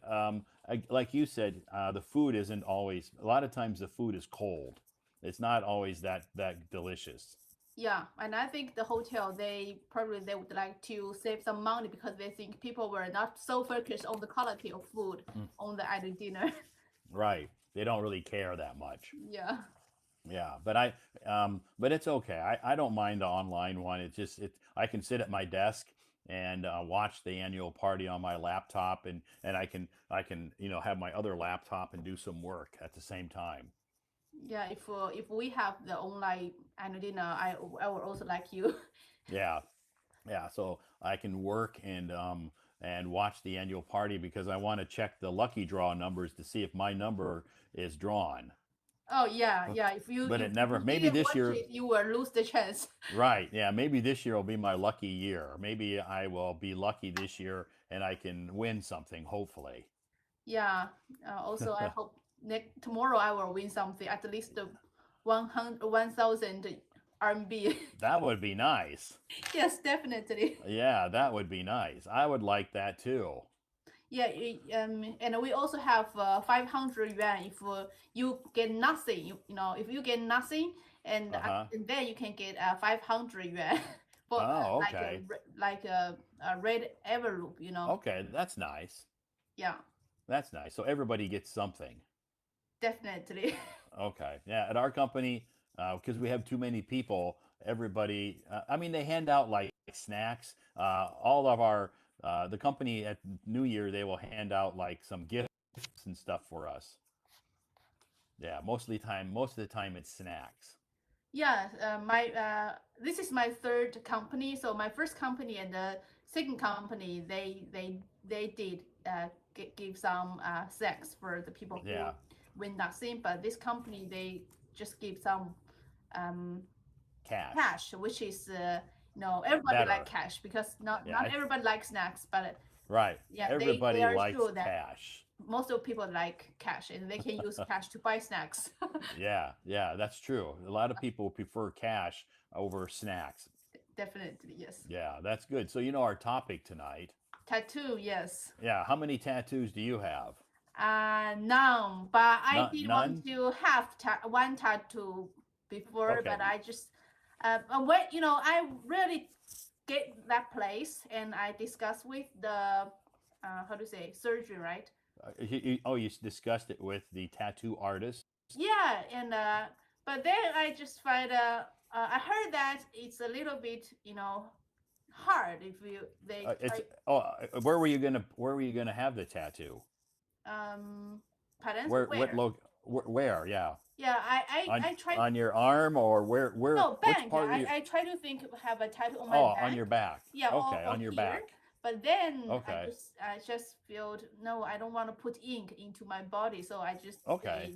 B: like you said, the food isn't always. A lot of times, the food is cold. It's not always that delicious.
E: Yeah, and I think the hotel they would like to save some money because they think people were not so focused on the quality of food
B: Mm,
E: on the annual dinner.
B: right. They don't really care that much.
E: Yeah.
B: Yeah, but it's okay. I don't mind the online one. I can sit at my desk and watch the annual party on my laptop, and I can have my other laptop and do some work at the same time.
E: Yeah, if we have the online annual dinner, I would also like you.
B: Yeah, yeah. So I can work and watch the annual party because I want to check the lucky draw numbers to see if my number is drawn.
E: Oh yeah,
B: But
E: yeah. If you
B: but
E: if
B: it never.
E: you
B: Maybe
E: didn't
B: this
E: watch
B: year.
E: it, you will lose the chance.
B: Right. Yeah. Maybe this year will be my lucky year. Maybe I will be lucky this year and I can win something, hopefully.
E: Yeah. Also, I hope tomorrow I will win something at least the 1,000 RMB.
B: That would be nice.
E: Yes, definitely.
B: Yeah, that would be nice. I would like that too.
E: Yeah, and we also have 500 yuan if you get nothing. If you get nothing,
B: Uh huh.
E: and then you can get 500 yuan for
B: Oh, okay.
E: like a red envelope.
B: Okay. That's nice.
E: Yeah,
B: That's nice. So everybody gets something.
E: definitely.
B: Okay. Yeah. At our company, because we have too many people, everybody, I mean, they hand out like snacks. All of the company at New Year, they will hand out like some gifts and stuff for us. Yeah. Most of the time it's snacks.
E: Yeah, my this is my third company. So my first company and the second company, they did give some sex for the people who
B: Yeah.
E: win nothing. But this company, they just give some um,
B: Cash.
E: cash, which is everybody like
B: Better.
E: cash because not
B: Yeah.
E: not everybody likes snacks, but
B: Right.
E: yeah, they
B: Everybody
E: are
B: likes
E: sure that
B: cash.
E: most of people like cash and they can use cash to buy snacks.
B: Yeah, that's true. A lot of people prefer cash over snacks.
E: Definitely, yes.
B: Yeah, that's good. So you know our topic tonight.
E: Tattoo, yes.
B: Yeah, how many tattoos do you have?
E: None, but I
B: Not
E: did want
B: none?
E: to have one tattoo before,
B: Okay.
E: but I just, when I really get that place and I discussed with the how to say, surgery, right?
B: You discussed it with the tattoo artist.
E: Yeah, and but then I just find I heard that it's a little bit, hard if you they
B: It's
E: try
B: where were you gonna have the tattoo?
E: pardon,
B: What
E: where?
B: where? Yeah,
E: Yeah, I try.
B: on your arm or where
E: No,
B: which
E: bank.
B: part of you?
E: I try to think have a tattoo on my
B: Oh, on
E: back.
B: your back.
E: Yeah,
B: Okay,
E: or
B: on your
E: here.
B: back.
E: But then
B: Okay,
E: I just felt no, I don't want to put ink into my body, so I just
B: okay.
E: say,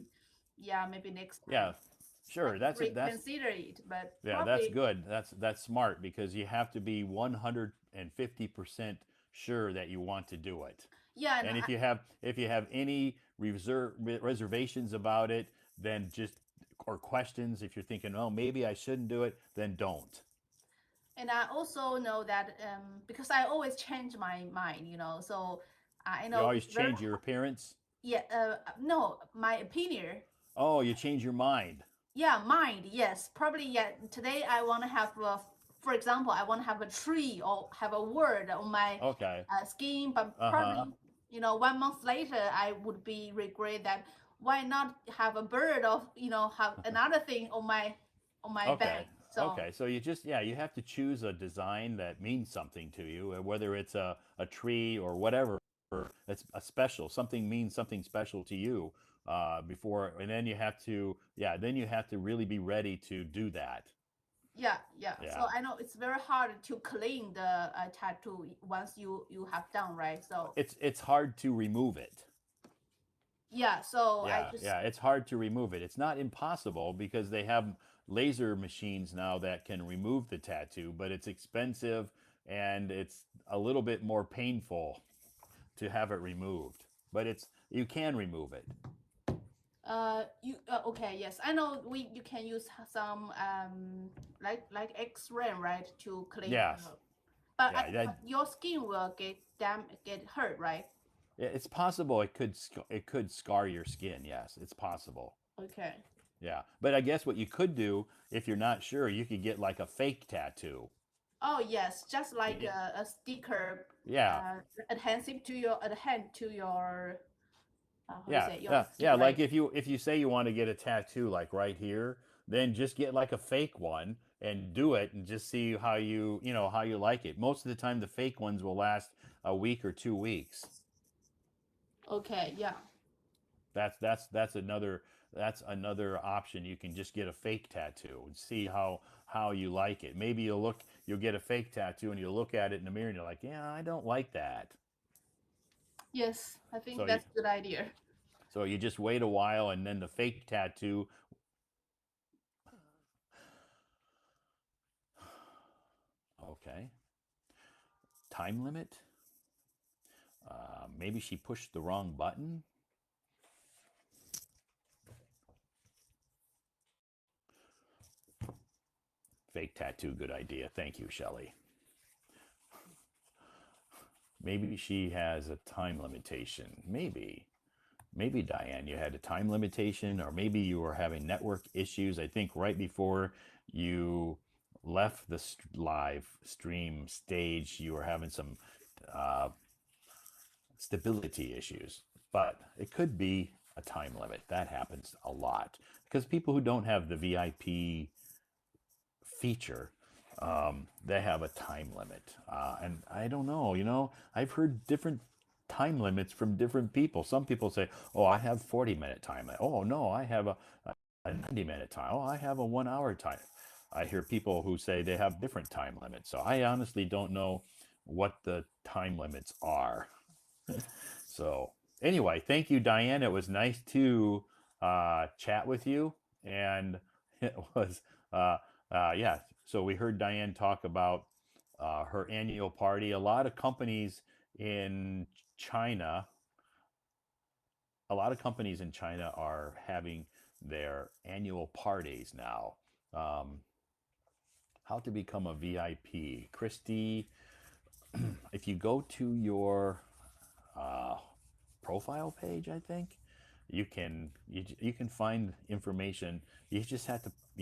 E: yeah, maybe next
B: Yeah,
E: time I
B: sure.
E: can
B: That's
E: reconsider it. But
B: yeah, that's
E: probably,
B: good. That's smart because you have to be 150% sure that you want to do it.
E: yeah, and
B: And if you have any reservations about it, then just or questions, if you're thinking, oh, maybe I shouldn't do it, then don't.
E: I also know that because I always change my mind, so I
B: You
E: know
B: always
E: it's very
B: change your appearance.
E: yeah. No, my opinion.
B: Oh, you change your mind.
E: Yeah, mind. Yes, probably. Yeah, today I want to have, for example, I want to have a tree or have a word on my
B: Okay.
E: skin, but
B: Uh-huh.
E: probably 1 month later I would be regret that why not have a bird or have another thing on my
B: Okay.
E: back. So
B: Okay. So you have to choose a design that means something to you, whether it's a tree or whatever. That's a special. Something means something special to you before, and then you have to really be ready to do that.
E: yeah, yeah. So
B: Yeah.
E: I know it's very hard to clean the tattoo once you have done, right? So
B: It's hard to remove it.
E: yeah, so I
B: Yeah,
E: just
B: yeah, it's hard to remove it. It's not impossible because they have laser machines now that can remove the tattoo, but it's expensive and it's a little bit more painful to have it removed. But you can remove it.
E: you okay, yes, I know you can use some like X-ray, right, to clean
B: Yes.
E: but
B: Yeah,
E: your skin will get hurt, right?
B: it's possible it could scar your skin. Yes, it's possible.
E: Okay.
B: Yeah. But I guess what you could do if you're not sure, you could get like a fake tattoo.
E: Oh yes, just like
B: Y-
E: a sticker
B: Yeah.
E: adhend to your how to
B: Yeah,
E: say, your
B: yeah,
E: skin,
B: yeah.
E: right?
B: Like if you say you want to get a tattoo like right here, then just get like a fake one and do it and just see how you like it. Most of the time the fake ones will last a week or 2 weeks.
E: Okay, yeah.
B: That's another option. You can just get a fake tattoo and see how you like it. Maybe you'll get a fake tattoo and you'll look at it in the mirror and you're like, "Yeah, I don't like that."
E: Yes, I think
B: So you
E: that's a good idea.
B: so you just wait a while and then the fake tattoo. Okay. Time limit? Maybe she pushed the wrong button. Fake tattoo, good idea. Thank you, Shelley. Maybe she has a time limitation. Maybe Diane, you had a time limitation, or maybe you were having network issues. I think right before you left the live stream stage, you were having some uh, stability issues. But it could be a time limit. That happens a lot because people who don't have the VIP feature, they have a time limit. And I don't know, I've heard different time limits from different people. Some people say, oh, I have 40-minute time limit. Oh, no, I have a 90-minute time. Oh, I have a 1 hour time. I hear people who say they have different time limits. So I honestly don't know what the time limits are. So anyway, thank you, Diane. It was nice to chat with you. And it was, yeah. So we heard Diane talk about her annual party. A lot of companies in China, are having their annual parties now. Um, how to become a VIP. Christy, if you go to your uh, profile page, I think you can find information. You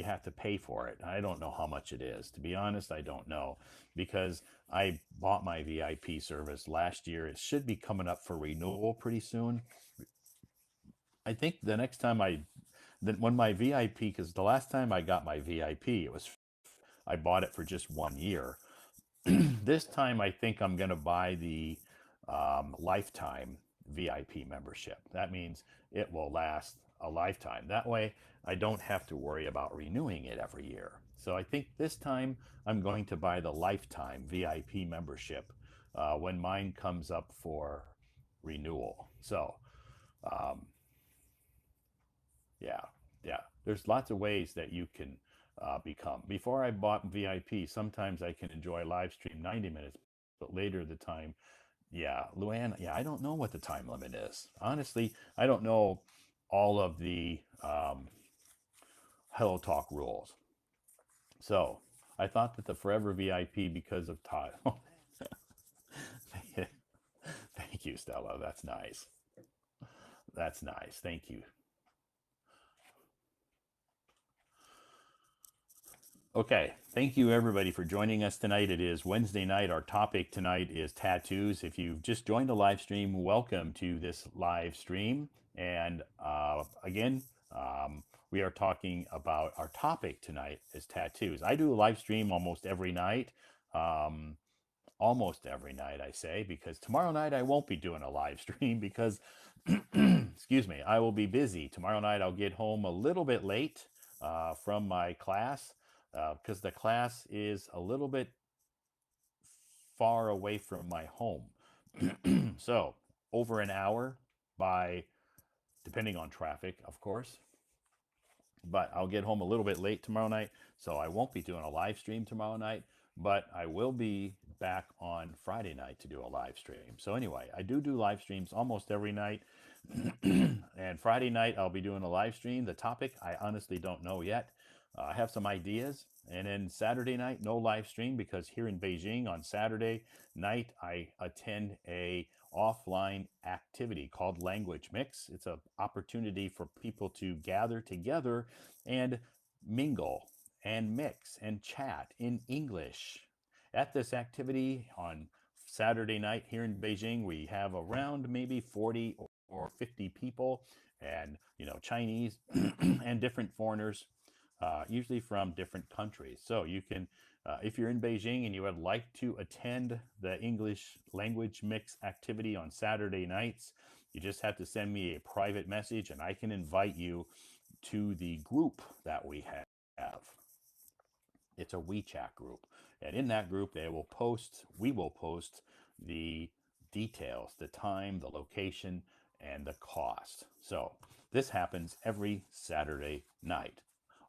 B: have to pay for it. I don't know how much it is. To be honest, I don't know, because I bought my VIP service last year. It should be coming up for renewal pretty soon. I think the next time when my VIP, because the last time I got my VIP, I bought it for just 1 year. This time, I think I'm going to buy the lifetime VIP membership. That means it will last a lifetime. That way, I don't have to worry about renewing it every year. So I think this time I'm going to buy the lifetime VIP membership when mine comes up for renewal. So, um, yeah, yeah. There's lots of ways that you can become. Before I bought VIP, sometimes I can enjoy live stream 90 minutes, but later the time, yeah, Luann, yeah, I don't know what the time limit is. Honestly, I don't know all of the Hello Talk rules. So I thought that the Forever VIP, because of Todd. Thank you, Stella. That's nice. That's nice. Thank you. Okay, thank you everybody for joining us tonight. It is Wednesday night. Our topic tonight is tattoos. If you've just joined the live stream, welcome to this live stream. And again, we are talking about our topic tonight is tattoos. I do a live stream almost every night. Almost every night, I say, because tomorrow night I won't be doing a live stream because, excuse me, I will be busy. Tomorrow night I'll get home a little bit late from my class because the class is a little bit far away from my home. So, over an hour by, depending on traffic, of course. But I'll get home a little bit late tomorrow night, so I won't be doing a live stream tomorrow night, but I will be back on Friday night to do a live stream. So anyway, I do live streams almost every night. And Friday night I'll be doing a live stream. The topic I honestly don't know yet. I have some ideas. And then Saturday night, no live stream, because here in Beijing on Saturday night I attend a offline activity called Language Mix. It's an opportunity for people to gather together and mingle and mix and chat in English. At this activity on Saturday night here in Beijing, we have around maybe 40 or 50 people, and Chinese and different foreigners, usually from different countries. So you can, if you're in Beijing and you would like to attend the English language mix activity on Saturday nights, you just have to send me a private message and I can invite you to the group that we have. It's a WeChat group. And in that group, we will post the details, the time, the location, and the cost. So this happens every Saturday night.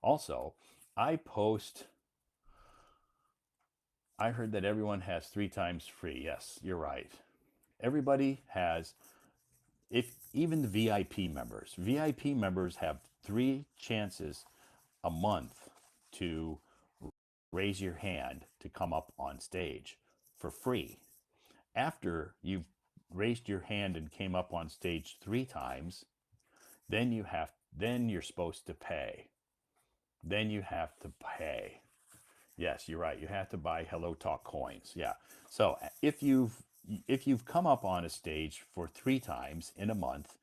B: Also, I heard that everyone has 3 times free. Yes, you're right. Everybody has, even the VIP members have 3 chances a month to raise your hand to come up on stage for free. After you've raised your hand and came up on stage 3 times, then you're supposed to pay. Then you have to pay. Yes, you're right. You have to buy Hello Talk coins. Yeah. So if you've come up on a stage for 3 times in a month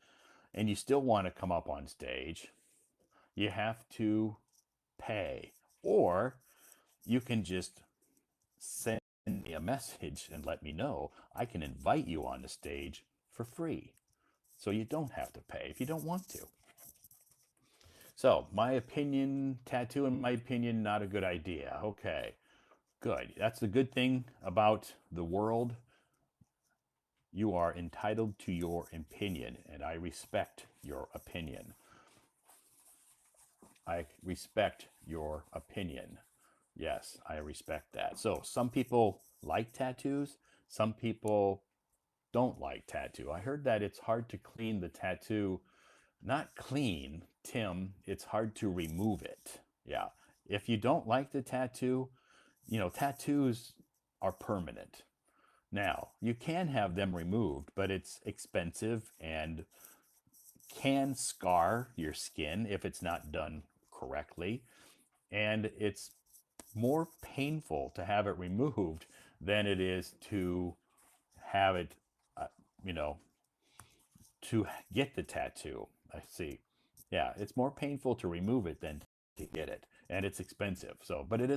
B: and you still want to come up on stage, you have to pay. Or you can just send me a message and let me know. I can invite you on the stage for free. So you don't have to pay if you don't want to. So, my opinion, tattoo, in my opinion, not a good idea. Okay, good. That's the good thing about the world. You are entitled to your opinion, and I respect your opinion. I respect your opinion. Yes, I respect that. So, some people like tattoos, some people don't like tattoo. I heard that it's hard to clean the tattoo. Not clean, Tim, it's hard to remove it. Yeah. If you don't like the tattoo, tattoos are permanent. Now, you can have them removed, but it's expensive and can scar your skin if it's not done correctly. And it's more painful to have it removed than it is to have it, you know, to get the tattoo. I see. Yeah, it's more painful to remove it than to get it. And it's expensive. So, but it is